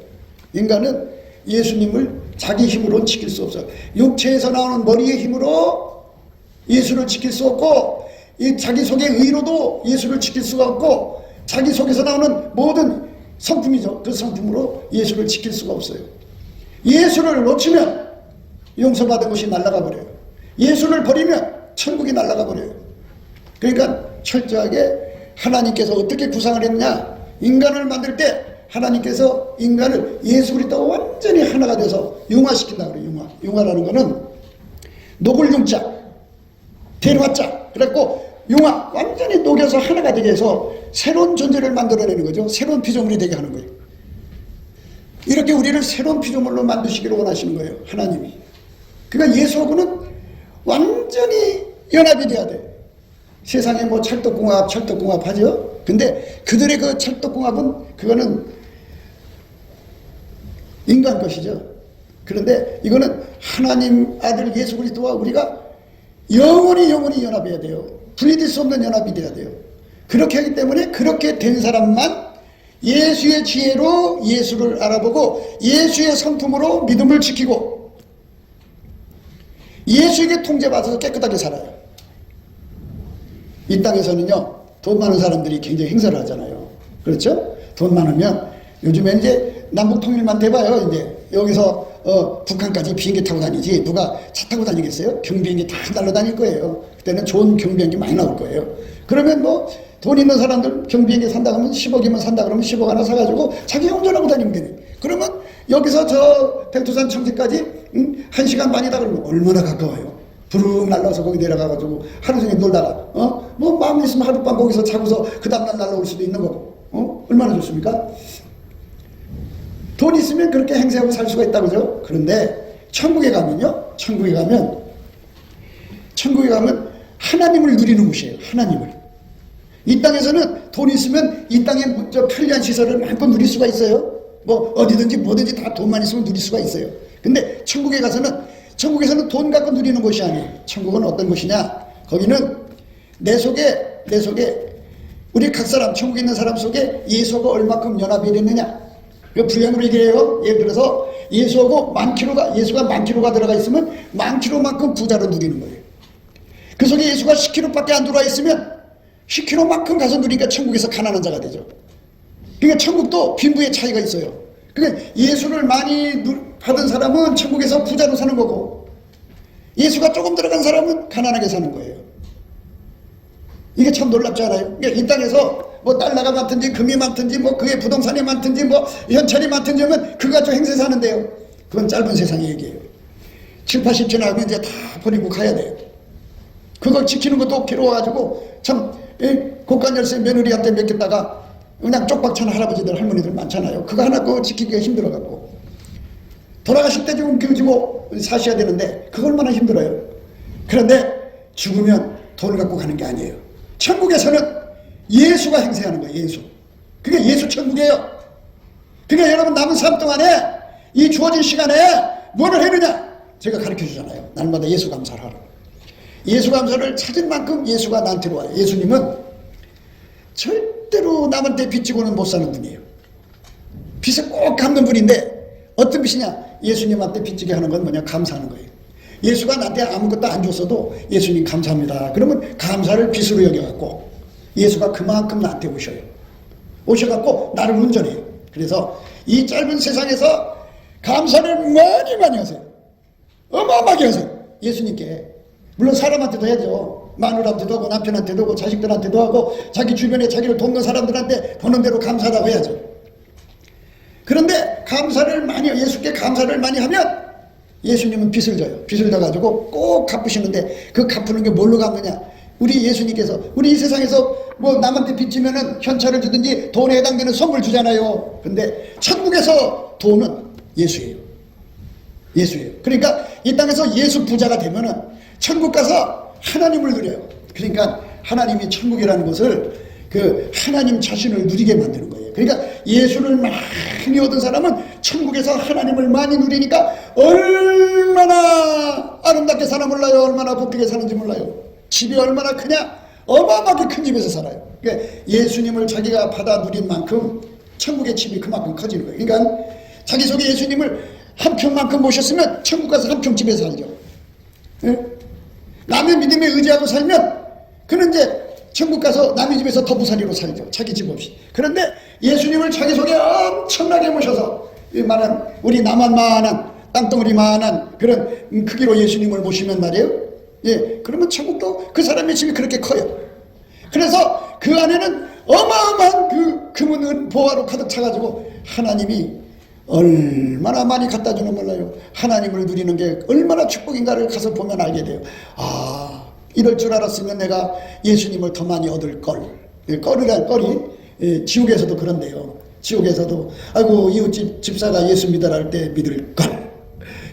인간은 예수님을 자기 힘으로는 지킬 수 없어요. 육체에서 나오는 머리의 힘으로 예수를 지킬 수 없고 이 자기 속의 의로도 예수를 지킬 수가 없고 자기 속에서 나오는 모든 성품이죠. 그 성품으로 예수를 지킬 수가 없어요. 예수를 놓치면 용서받은 것이 날아가 버려요. 예수를 버리면 천국이 날아가 버려요. 그러니까 철저하게 하나님께서 어떻게 구상을 했냐. 인간을 만들 때 하나님께서 인간을 예수 그리스도와 완전히 하나가 돼서 융화시킨다 그래요. 융화라는 거는 녹을 융자 대화자 그래갖고 융화 완전히 녹여서 하나가 되게 해서 새로운 존재를 만들어내는 거죠. 새로운 피조물이 되게 하는 거예요. 이렇게 우리를 새로운 피조물로 만드시기를 원하시는 거예요. 하나님이. 그러니까 예수하고는 완전히 연합이 돼야 돼. 세상에 뭐 찰떡궁합 하죠. 근데 그들의 그 찰떡궁합은 그거는 인간 것이죠. 그런데 이거는 하나님 아들 예수 그리스도와 우리가 영원히 연합해야 돼요. 분리될 수 없는 연합이 돼야 돼요. 그렇게 하기 때문에 그렇게 된 사람만 예수의 지혜로 예수를 알아보고 예수의 성품으로 믿음을 지키고 예수에게 통제받아서 깨끗하게 살아요. 이 땅에서는요, 돈 많은 사람들이 굉장히 행사를 하잖아요. 그렇죠? 돈 많으면 요즘에 이제 남북통일만 돼봐요. 이제 여기서 북한까지 비행기 타고 다니지 누가 차 타고 다니겠어요? 경비행기 다 날라다닐 거예요. 그때는 좋은 경비행기 많이 나올 거예요. 그러면 뭐 돈 있는 사람들 경비행기 산다 그러면 10억이면 산다 그러면 10억 하나 사가지고 자기 운전하고 다니면 되네. 그러면 여기서 저 백두산 청지까지 1시간 반이다 그러면 얼마나 가까워요. 부르륵 날라와서 거기 내려가가지고 하루 종일 놀다가 뭐 마음 있으면 하룻밤 거기서 자고서 그 다음날 날라올 수도 있는 거고 얼마나 좋습니까? 돈 있으면 그렇게 행세하고 살 수가 있다 그죠? 그런데 천국에 가면요, 천국에 가면 하나님을 누리는 곳이에요. 하나님을. 이 땅에서는 돈 있으면 이 땅에 편리한 시설을 마음껏 누릴 수가 있어요. 뭐 어디든지 뭐든지 다 돈만 있으면 누릴 수가 있어요. 근데 천국에서는 돈 갖고 누리는 곳이 아니에요. 천국은 어떤 곳이냐? 거기는 내 속에 우리 각 사람, 천국에 있는 사람 속에 예수하고 얼마큼 연합이 됐느냐? 그 불량으로 얘기해요. 예를 들어서 예수가 만 킬로가 들어가 있으면 만 킬로만큼 부자로 누리는 거예요. 그 속에 예수가 10킬로밖에 안 들어와 있으면 10킬로만큼 가서 누리니까 천국에서 가난한 자가 되죠. 그러니까 천국도 빈부의 차이가 있어요. 그러니까 예수를 많이 받은 사람은 천국에서 부자로 사는 거고, 예수가 조금 들어간 사람은 가난하게 사는 거예요. 이게 참 놀랍지 않아요? 그러니까 이 땅에서 뭐 달러가 많든지 금이 많든지 뭐 그의 부동산이 많든지 뭐 현찰이 많든지 하면 그거 가지고 행세 사는데요. 그건 짧은 세상의 얘기예요. 7, 80 지나면 이제 다 버리고 가야 돼요. 그걸 지키는 것도 괴로워가지고 참 고관 열쇠 며느리한테 맡겼다가 그냥 쪽박찬 할아버지들 할머니들 많잖아요. 그거 하나 그거 지키기가 힘들어갖고 돌아가실 때 좀 기우지고 사셔야 되는데 그거 얼마나 힘들어요. 그런데 죽으면 돈을 갖고 가는 게 아니에요. 천국에서는 예수가 행세하는 거예요. 예수. 그게 예수 천국이에요. 그러니까 여러분 남은 삶 동안에 이 주어진 시간에 뭐를 했느냐? 제가 가르쳐 주잖아요. 날마다 예수 감사를 하라. 예수 감사를 찾은 만큼 예수가 나한테로 와요. 예수님은 절대로 남한테 빚지고는 못 사는 분이에요. 빚을 꼭 갚는 분인데 어떤 빚이냐? 예수님한테 빚지게 하는 건 뭐냐? 감사하는 거예요. 예수가 나한테 아무것도 안 줬어도 예수님 감사합니다. 그러면 감사를 빚으로 여겨갖고 예수가 그만큼 나한테 오셔갖고 나를 운전해요. 그래서 이 짧은 세상에서 감사를 많이 하세요. 어마어마하게 하세요. 예수님께. 물론 사람한테도 해야죠. 마누라한테도 하고 남편한테도 하고 자식들한테도 하고 자기 주변에 자기를 돕는 사람들한테 보는 대로 감사라고 해야죠. 그런데 감사를 많이 예수께 감사를 많이 하면 예수님은 빚을 져요. 빚을 져가지고 꼭 갚으시는데 그 갚는 게 뭘로 갚느냐? 우리 예수님께서 우리 이 세상에서 뭐 남한테 빚지면은 현찰을 주든지 돈에 해당되는 선물 주잖아요. 근데 천국에서 돈은 예수예요. 그러니까 이 땅에서 예수 부자가 되면은 천국 가서 하나님을 누려요. 그러니까 하나님이 천국이라는 것을 그 하나님 자신을 누리게 만드는 거예요. 그러니까 예수를 많이 얻은 사람은 천국에서 하나님을 많이 누리니까 얼마나 아름답게 사나 몰라요. 얼마나 부귀하게 사는지 몰라요. 집이 얼마나 크냐? 어마어마하게 큰 집에서 살아요. 그러니까 예수님을 자기가 받아 누린 만큼 천국의 집이 그만큼 커지는 거예요. 그러니까 자기 속에 예수님을 한 평만큼 모셨으면 천국 가서 한 평 집에서 살죠. 예? 남의 믿음에 의지하고 살면 그는 이제 천국 가서 남의 집에서 더부살이로 살죠. 자기 집 없이. 그런데 예수님을 자기 속에 엄청나게 모셔서 우리 남한만한 땅덩어리만한 그런 크기로 예수님을 모시면 말이에요. 예, 그러면 천국도 그 사람의 집이 그렇게 커요. 그래서 그 안에는 어마어마한 그 금은 보화로 가득 차가지고 하나님이 얼마나 많이 갖다 주는 몰라요. 하나님을 누리는 게 얼마나 축복인가를 가서 보면 알게 돼요. 아, 이럴 줄 알았으면 내가 예수님을 더 많이 얻을 걸. 껄이란 껄이 지옥에서도 그런데요. 지옥에서도 아이고 이웃집 집사가 예수 믿으라 할 때 믿을 걸.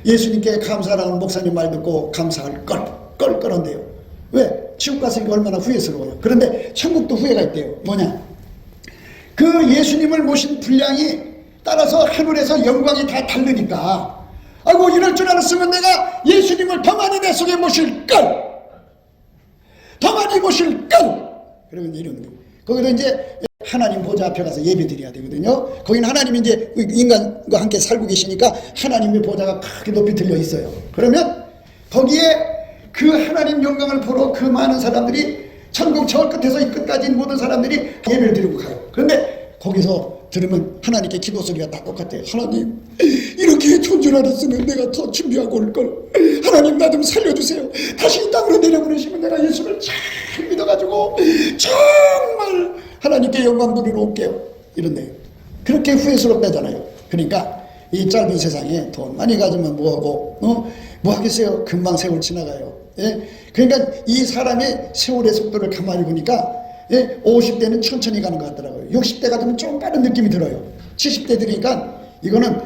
예수님께 감사하는 목사님 말 듣고 감사할 걸. 껄껄한데요. 왜? 지옥 갔으니까 얼마나 후회스러워요. 그런데 천국도 후회가 있대요. 뭐냐? 그 예수님을 모신 분량이 따라서 하늘에서 영광이 다 다르니까 아이고 이럴 줄 알았으면 내가 예수님을 더 많이 내 속에 모실 걸. 더 많이 모실 걸. 그러면 이런 거예요. 거기도 이제 하나님 보좌 앞에 가서 예배 드려야 되거든요. 거기는 하나님이 이제 인간과 함께 살고 계시니까 하나님의 보좌가 크게 높이 들려 있어요. 그러면 거기에 그 하나님 영광을 보러 그 많은 사람들이 천국 저 끝에서 이 끝까지 모든 사람들이 예배를 드리고 가요. 그런데 거기서 들으면 하나님께 기도 소리가 다 똑같아요. 하나님 이렇게 좋은 줄 알았으면 내가 더 준비하고 올걸. 하나님 나 좀 살려주세요. 다시 이 땅으로 내려보내시면 내가 예수를 잘 믿어가지고 정말 하나님께 영광 누리러 올게요. 이런데요. 그렇게 후회스럽다잖아요. 그러니까 이 짧은 세상에 돈 많이 가지면 뭐하고 뭐 하겠어요. 금방 세월 지나가요. 예? 그러니까 이 사람의 세월의 속도를 가만히 보니까 50대는 천천히 가는 것 같더라고요. 60대가 되면 좀 빠른 느낌이 들어요. 70대 되니까 이거는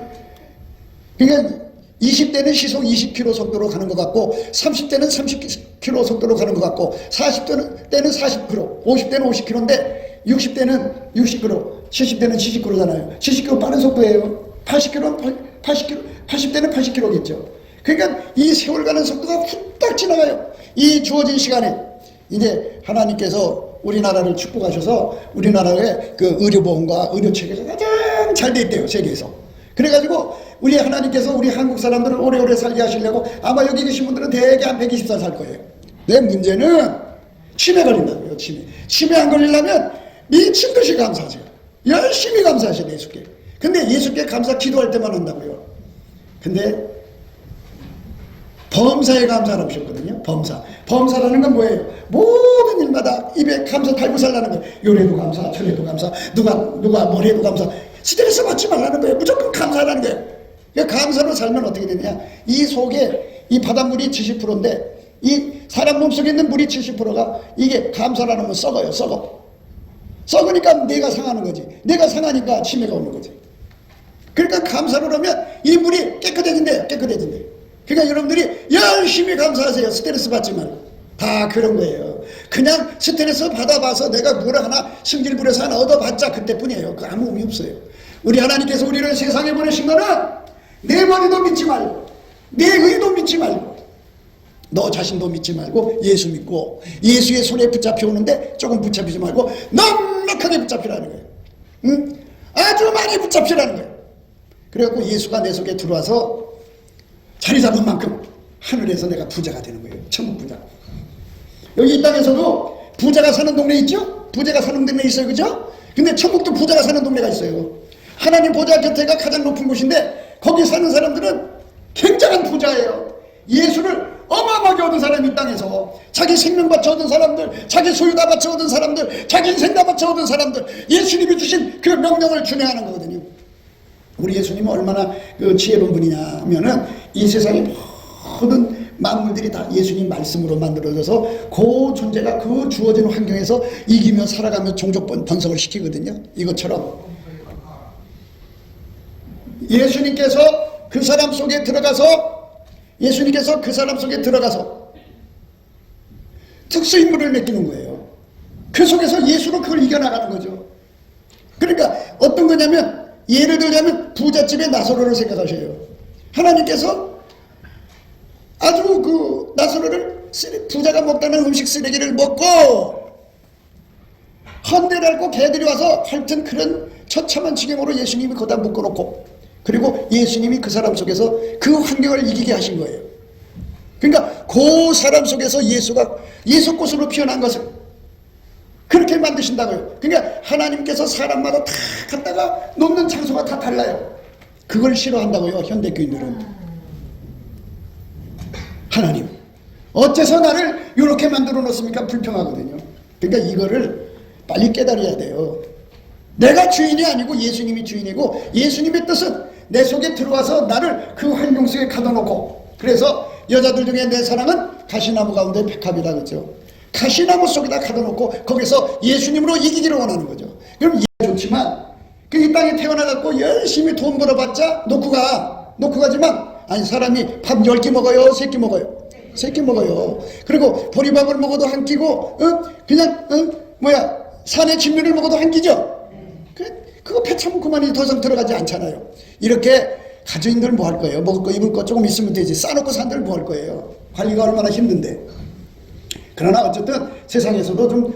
그러니까 20대는 시속 20km 속도로 가는 것 같고 30대는 30km 속도로 가는 것 같고 40대는 40km, 50대는 50km인데 60대는 60km, 70대는 70km잖아요. 70km 빠른 속도예요. 80km는 80대는 80km겠죠. 그러니까 이 세월 가는 속도가 후딱 지나가요. 이 주어진 시간에 이제 하나님께서 우리나라를 축복하셔서 우리나라의 그 의료보험과 의료체계가 가장 잘 돼 있대요, 세계에서. 그래가지고 우리 하나님께서 우리 한국 사람들을 오래오래 살게 하시려고 아마 여기 계신 분들은 대개 한 120살 살 거예요. 내 문제는 치매 걸린다고요. 치매 안 걸리려면 미친 듯이 감사하세요. 열심히 감사하셔야 예수께. 근데 예수께 감사 기도할 때만 한다고요. 근데 범사에 감사를 하셨거든요. 범사라는 건 뭐예요? 모든 일마다 입에 감사 달고 살라는 거예요. 요래도 감사, 저래도 감사, 누가 뭘 해도 감사. 스트레스 받지 말라는 거예요. 무조건 감사하라는 거예요. 그러니까 감사로 살면 어떻게 되느냐? 이 속에 이 바닷물이 70%인데 이 사람 몸속에 있는 물이 70%가 이게 감사라는 건 썩어요. 썩으니까 내가 상하는 거지. 내가 상하니까 치매가 오는 거지. 그러니까 감사를 하면 이 물이 깨끗해진대요. 그러니까 여러분들이 열심히 감사하세요. 스트레스 받지 말고. 다 그런 거예요. 그냥 스트레스 받아봐서 내가 물 하나 승질부려서 하나 얻어봤자 그때뿐이에요. 그 아무 의미 없어요. 우리 하나님께서 우리를 세상에 보내신 거는 내 머리도 믿지 말고 내 의도 믿지 말고 너 자신도 믿지 말고 예수 믿고 예수의 손에 붙잡혀 오는데 조금 붙잡히지 말고 넉넉하게 붙잡히라는 거예요. 응? 아주 많이 붙잡히라는 거예요. 그래갖고 예수가 내 속에 들어와서 자리 잡은 만큼 하늘에서 내가 부자가 되는 거예요. 천국 부자. 여기 이 땅에서도 부자가 사는 동네 있죠? 부자가 사는 동네 있어요. 그죠? 근데 천국도 부자가 사는 동네가 있어요. 하나님 보좌 곁에가 가장 높은 곳인데 거기 사는 사람들은 굉장한 부자예요. 예수를 어마어마하게 얻은 사람이 이 땅에서 자기 생명 바쳐 얻은 사람들, 자기 소유 다 바쳐 얻은 사람들, 자기 인생 다 바쳐 얻은 사람들, 예수님이 주신 그 명령을 준행하는 거거든요. 우리 예수님은 얼마나 그 지혜로운 분이냐면은 이 세상의 모든 만물들이 다 예수님 말씀으로 만들어져서 그 존재가 그 주어진 환경에서 이기며 살아가며 종족 번성을 시키거든요. 이것처럼 예수님께서 그 사람 속에 들어가서 특수인물을 맡기는 거예요. 그 속에서 예수로 그걸 이겨나가는 거죠. 그러니까 어떤 거냐면 예를 들자면 부잣집의 나사로를 생각하셔요. 하나님께서 아주 그 나사로를 부자가 먹다는 음식 쓰레기를 먹고 헌대를 앓고 개들이 와서 핥은 그런 처참한 지경으로 예수님이 거기다 묶어놓고 그리고 예수님이 그 사람 속에서 그 환경을 이기게 하신 거예요. 그러니까 그 사람 속에서 예수가 예수꽃으로 피어난 것을 그렇게 만드신다고요. 그러니까 하나님께서 사람마다 다 갖다가 놓는 장소가 다 달라요. 그걸 싫어한다고요. 현대교인들은. 하나님 어째서 나를 이렇게 만들어 놓습니까? 불평하거든요. 그러니까 이거를 빨리 깨달아야 돼요. 내가 주인이 아니고 예수님이 주인이고 예수님의 뜻은 내 속에 들어와서 나를 그 환경 속에 가둬놓고 그래서 여자들 중에 내 사랑은 가시나무 가운데 백합이다 그랬죠. 가시나무 속에다 가둬놓고 거기서 예수님으로 이기기를 원하는 거죠. 그럼 이해 좋지만 그 이 땅에 태어나갖고 열심히 돈 벌어봤자 놓고 가지만 아니 사람이 밥 10끼 먹어요? 3끼 먹어요? 3끼 먹어요. 그리고 보리밥을 먹어도 한 끼고 그냥 산의 진미를 먹어도 한 끼죠. 그거 배 차면 그만이 더 이상 들어가지 않잖아요. 이렇게 가정인들 뭐 할 거예요? 먹을 거 입을 거 조금 있으면 되지. 싸놓고 산들 뭐 할 거예요? 관리가 얼마나 힘든데. 그러나 어쨌든 세상에서도 좀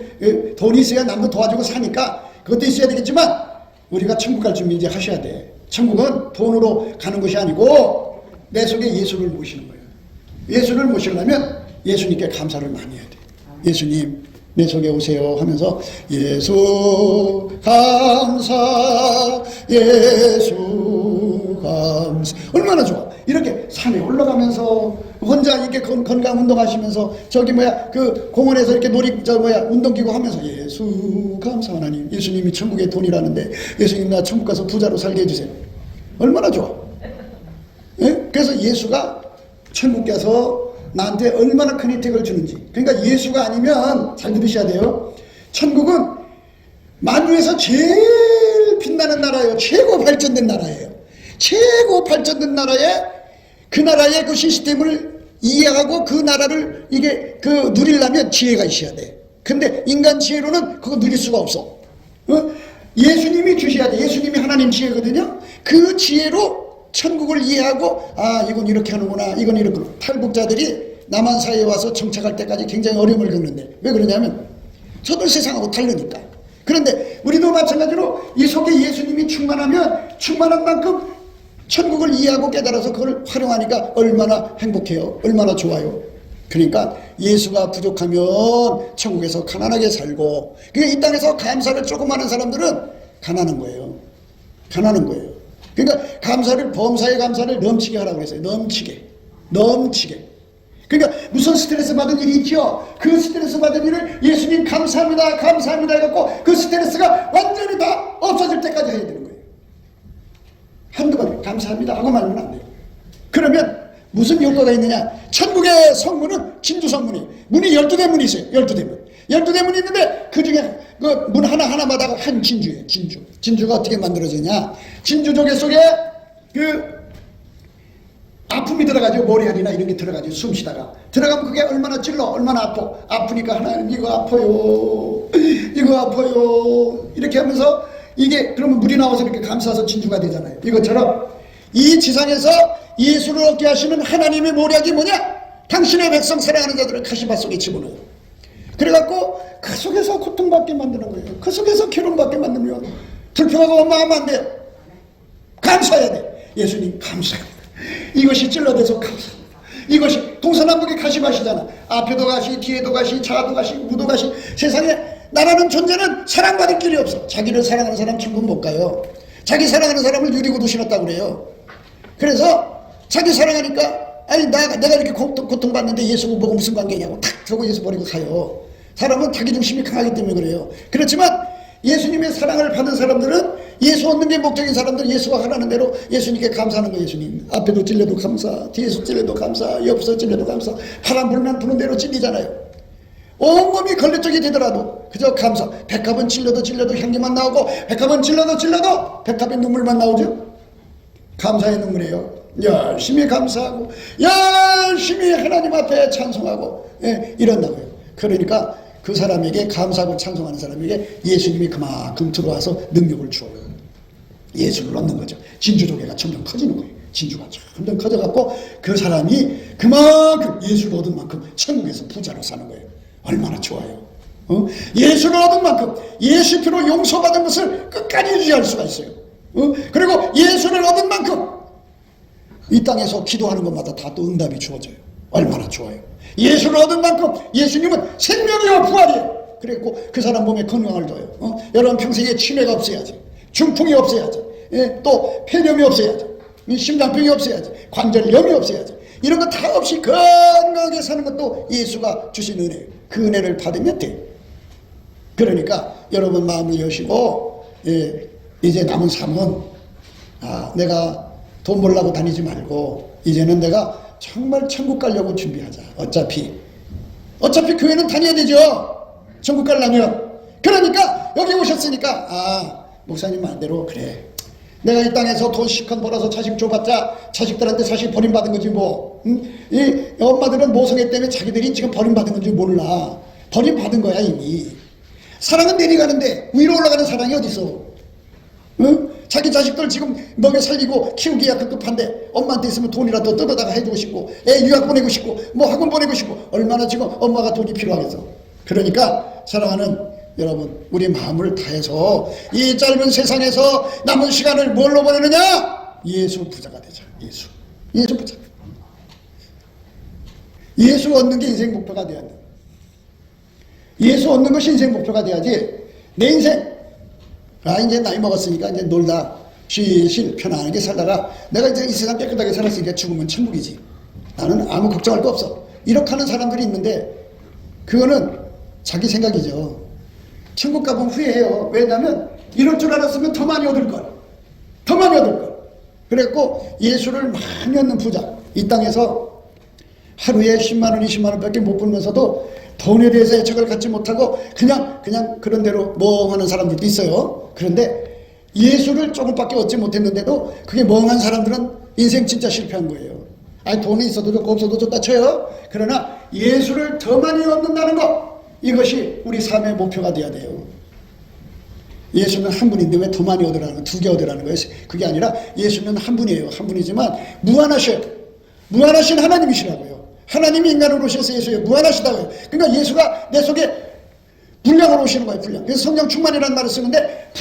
돈이 있어야 남도 도와주고 사니까 그것도 있어야 되겠지만 우리가 천국 갈 준비 이제 하셔야 돼. 천국은 돈으로 가는 것이 아니고 내 속에 예수를 모시는 거예요. 예수를 모시려면 예수님께 감사를 많이 해야 돼. 예수님 내 속에 오세요 하면서 예수 감사 예수 감사 얼마나 좋아. 이렇게 산에 올라가면서 혼자 이렇게 건강 운동하시면서 그 공원에서 이렇게 운동기구 하면서 예수 감사 하나님 예수님이 천국의 돈이라는데 예수님 나 천국 가서 부자로 살게 해주세요. 얼마나 좋아. 예? 그래서 예수가 천국 가서 나한테 얼마나 큰 혜택을 주는지. 그러니까 예수가 아니면 잘 들으셔야 돼요. 천국은 만유에서 제일 빛나는 나라예요. 최고 발전된 나라예요. 최고 발전된 나라에 그 나라의 그 시스템을 이해하고 그 나라를 이게 그 누리려면 지혜가 있어야 돼. 근데 인간 지혜로는 그거 누릴 수가 없어. 예수님이 주셔야 돼. 예수님이 하나님 지혜거든요. 그 지혜로 천국을 이해하고 아 이건 이렇게 하는구나, 이건 이렇구나. 탈북자들이 남한 사회에 와서 정착할 때까지 굉장히 어려움을 겪는데 왜 그러냐면 저들 세상하고 다르니까. 그런데 우리도 마찬가지로 이 속에 예수님이 충만하면 충만한 만큼 천국을 이해하고 깨달아서 그걸 활용하니까 얼마나 행복해요. 얼마나 좋아요. 그러니까 예수가 부족하면 천국에서 가난하게 살고, 그러니까 이 땅에서 감사를 조금 하는 사람들은 가난한 거예요. 가난한 거예요. 그러니까 감사를, 범사의 감사를 넘치게 하라고 그랬어요. 넘치게. 그러니까 무슨 스트레스 받은 일이 있죠. 그 스트레스 받은 일을 예수님 감사합니다 해갖고 그 스트레스가 완전히 다 없어질 때까지 해야 되는 거예요. 한두 번 감사합니다 하고 말면 안 돼요. 그러면 무슨 효과가 있느냐. 천국의 성문은 진주 성문이 문이 12대 문이 있어요. 12대 문. 12대 문이 있는데 그 중에 그 문 하나마다가 한 진주예요. 진주가 어떻게 만들어지냐. 진주조개 속에 그 아픔이 들어가죠. 모래알이나 이런 게 들어가죠. 숨 쉬다가 들어가면 그게 얼마나 찔러, 얼마나 아프니까 하나님 이거 아파요 이렇게 하면서 이게 그러면 물이 나와서 이렇게 감싸서 진주가 되잖아요. 이것처럼 이 지상에서 예수를 얻게 하시는 하나님의 모략이 뭐냐. 당신의 백성 사랑하는 자들을 가시밭 속에 집어넣어요. 그래갖고 그 속에서 고통받게 만드는 거예요. 그 속에서 괴로움받게 만들면 불평하고 마음 안 돼요. 감사해야 돼. 예수님 감사합니다. 이것이 찔러대서 감사합니다. 이것이 동서남북의 가시밭이잖아. 앞에도 가시, 뒤에도 가시, 좌도 가시, 우도 가시. 세상에 나라는 존재는 사랑받을 길이 없어. 자기를 사랑하는 사람 천국 못 가요. 자기 사랑하는 사람을 유리구두 신었다고 그래요. 그래서 자기 사랑하니까 아니 내가 이렇게 고통받는데 예수 보고 무슨 관계냐고 탁 저거 예수 버리고 가요. 사람은 자기중심이 강하기 때문에 그래요. 그렇지만 예수님의 사랑을 받은 사람들은 예수 얻는 게 목적인 사람들은 예수가 하라는 대로 예수님께 감사하는 거예요. 예수님 앞에도 찔려도 감사, 뒤에서 찔려도 감사, 옆에서 찔려도 감사. 바람 불면 부는 대로 찔리잖아요. 온몸이 걸레쪽이 되더라도 그저 감사. 백합은 찔려도 향기만 나오고 백합은 찔려도 백합의 눈물만 나오죠. 감사의 눈물이에요. 열심히 감사하고 열심히 하나님 앞에 찬송하고 이런다고요. 그러니까 그 사람에게 감사하고 찬송하는 사람에게 예수님이 그만큼 들어와서 능력을 주어요. 예수를 얻는 거죠. 진주조개가 점점 커지는 거예요. 진주가 점점 커져갖고 그 사람이 그만큼 예수를 얻은 만큼 천국에서 부자로 사는 거예요. 얼마나 좋아요. 예수를 얻은 만큼 예수 피로 용서받은 것을 끝까지 유지할 수가 있어요. 그리고 예수를 얻은 만큼 이 땅에서 기도하는 것마다 다 또 응답이 주어져요. 얼마나 좋아요. 예수를 얻은 만큼 예수님은 생명이요 부활이에요. 그랬고 그 사람 몸에 건강을 줘요. 여러분 평생에 치매가 없어야지, 중풍이 없어야지, 또 폐렴이 없어야지, 심장병이 없어야지, 관절염이 없어야지. 이런 거 다 없이 건강하게 사는 것도 예수가 주신 은혜예요. 그 은혜를 받으면 돼. 그러니까 여러분 마음을 여시고 이제 남은 삶은 내가 돈 벌려고 다니지 말고 이제는 내가 정말 천국 가려고 준비하자. 어차피 교회는 다녀야 되죠. 천국 가려면. 그러니까 여기 오셨으니까 목사님 말대로 그래. 내가 이 땅에서 돈 실컷 벌어서 자식 줘봤자 자식들한테 사실 버림받은 거지 뭐. 이 엄마들은 모성애 때문에 자기들이 지금 버림받은 건지 몰라. 버림받은 거야 이미. 사랑은 내려가는데 위로 올라가는 사랑이 어딨어. 자기 자식들 지금 먹여 살리고 키우기야 급급한데 엄마한테 있으면 돈이라도 뜯어다가 해주고 싶고 애 유학 보내고 싶고 뭐 학원 보내고 싶고 얼마나 지금 엄마가 돈이 필요하겠어. 그러니까 사랑하는 여러분 우리 마음을 다해서 이 짧은 세상에서 남은 시간을 뭘로 보내느냐. 예수 부자가 되자. 예수 부자. 예수 얻는 게 인생 목표가 돼야 돼. 예수 얻는 것이 인생 목표가 돼야지. 내 인생 이제 나이 먹었으니까 이제 놀다 쉬실 편안하게 살다가 내가 이제 이 세상 깨끗하게 살았으니까 죽으면 천국이지. 나는 아무 걱정할 거 없어. 이렇게 하는 사람들이 있는데 그거는 자기 생각이죠. 천국 가면 후회해요. 왜냐하면 이럴 줄 알았으면 더 많이 얻을 걸. 그랬고 예수를 많이 얻는 부자. 이 땅에서 하루에 10만 원, 20만 원밖에 못 벌면서도 돈에 대해서 애착을 갖지 못하고 그냥 그런 대로 멍하는 사람들도 있어요. 그런데 예수를 조금밖에 얻지 못했는데도 그게 멍한 사람들은 인생 진짜 실패한 거예요. 아니 돈이 있어도 좋고 없어도 좋다 쳐요. 그러나 예수를 더 많이 얻는다는 것, 이것이 우리 삶의 목표가 돼야 돼요. 예수는 한 분인데 왜 더 많이 얻으라는 거, 2개 얻으라는 거예요? 그게 아니라 예수는 한 분이에요. 한 분이지만 무한하셔요. 무한하신 하나님이시라고요. 하나님이 인간으로 오셔서 예수예요. 무한하시다고요. 그러니까 예수가 내 속에 분량으로 오시는 거예요. 분량. 그래서 성령 충만이라는 말을 쓰는데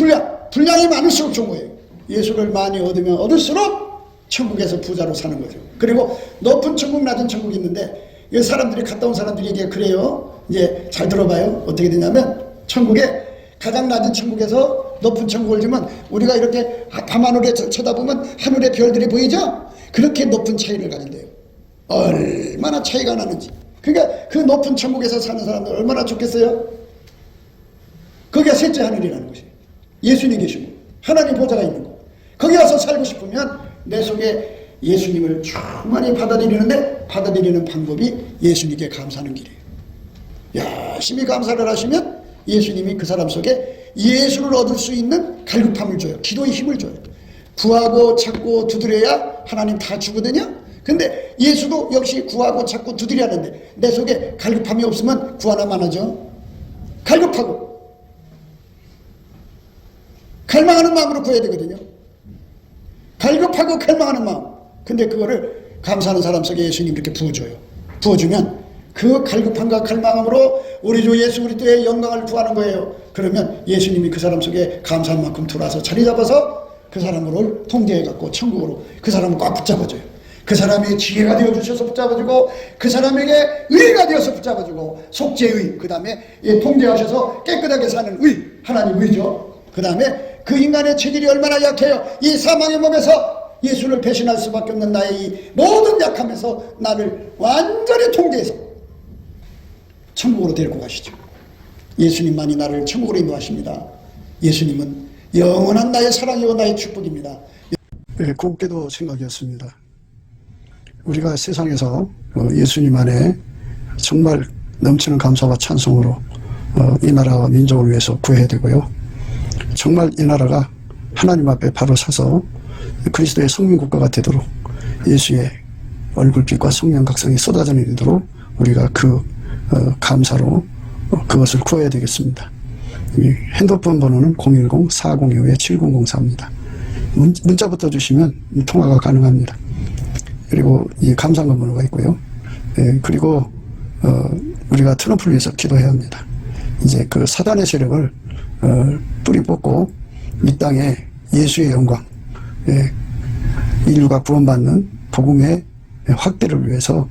분량이 많을수록 좋은 거예요. 예수를 많이 얻으면 얻을수록 천국에서 부자로 사는 거죠. 그리고 높은 천국, 낮은 천국이 있는데 이 사람들이 갔다 온 사람들이 이게 그래요. 이제 잘 들어봐요. 어떻게 되냐면 천국에 가장 낮은 천국에서 높은 천국을 주면 우리가 이렇게 밤하늘에 쳐다보면 하늘의 별들이 보이죠? 그렇게 높은 차이를 가진대요. 얼마나 차이가 나는지. 그러니까 그 높은 천국에서 사는 사람들 얼마나 좋겠어요? 거기가 셋째 하늘이라는 것이에요. 예수님 계시고 하나님 보좌가 있는 거. 거기 가서 살고 싶으면 내 속에 예수님을 충만히 받아들이는데, 받아들이는 방법이 예수님께 감사하는 길이에요. 열심히 감사를 하시면 예수님이 그 사람 속에 예수를 얻을 수 있는 갈급함을 줘요. 기도의 힘을 줘요. 구하고 찾고 두드려야 하나님 다 주거든요. 근데 예수도 역시 구하고 찾고 두드려야 하는데 내 속에 갈급함이 없으면 구하나만 하죠. 갈급하고 갈망하는 마음으로 구해야 되거든요. 갈급하고 갈망하는 마음. 근데 그거를 감사하는 사람 속에 예수님 이렇게 부어줘요. 부어주면 그 갈급함과 갈망함으로 우리 주 예수 그리스도의 영광을 구하는 거예요. 그러면 예수님이 그 사람 속에 감사한 만큼 들어와서 자리 잡아서 그 사람을 통제해갖고 천국으로 그 사람을 꽉 붙잡아줘요. 그 사람이 지혜가 되어주셔서 붙잡아주고, 그 사람에게 의가 되어서 붙잡아주고, 속죄의, 그 다음에 통제하셔서 깨끗하게 사는 의, 하나님 의죠. 그 다음에 그 인간의 체질이 얼마나 약해요. 이 사망의 몸에서 예수를 배신할 수밖에 없는 나의 이 모든 약함에서 나를 완전히 통제해서 천국으로 데리고 가시죠. 예수님만이 나를 천국으로 인도하십니다. 예수님은 영원한 나의 사랑이고 나의 축복입니다. 네, 곱게도 생각이었습니다. 우리가 세상에서 예수님 안에 정말 넘치는 감사와 찬송으로 이 나라와 민족을 위해서 구해야 되고요. 정말 이 나라가 하나님 앞에 바로 서서 그리스도의 성민국가가 되도록 예수의 얼굴빛과 성령 각성이 쏟아져 내리도록 우리가 그 감사로 그것을 구해야 되겠습니다. 핸드폰 번호는 010-4025-7004입니다. 문자부터 주시면 통화가 가능합니다. 그리고 이 감사금 번호가 있고요. 그리고 우리가 트럼프를 위해서 기도해야 합니다. 이제 그 사단의 세력을 뿌리 뽑고 이 땅에 예수의 영광, 인류가 구원받는 복음의 확대를 위해서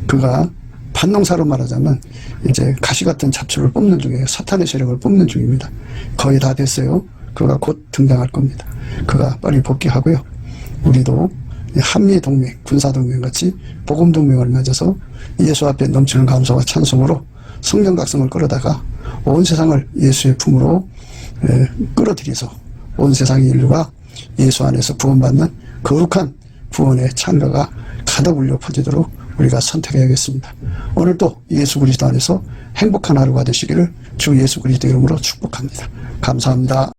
그가 반농사로 말하자면 이제 가시 같은 잡초를 뽑는 중이에요. 사탄의 세력을 뽑는 중입니다. 거의 다 됐어요. 그가 곧 등장할 겁니다. 그가 빨리 복귀하고요. 우리도 한미동맹, 군사동맹 같이 복음동맹을 맺어서 예수 앞에 넘치는 감사와 찬송으로 성령 각성을 끌어다가 온 세상을 예수의 품으로 끌어들여서 온 세상의 인류가 예수 안에서 구원받는 거룩한 구원의 찬가가 가득 울려 퍼지도록 우리가 선택해야겠습니다. 오늘도 예수 그리스도 안에서 행복한 하루가 되시기를 주 예수 그리스도 이름으로 축복합니다. 감사합니다.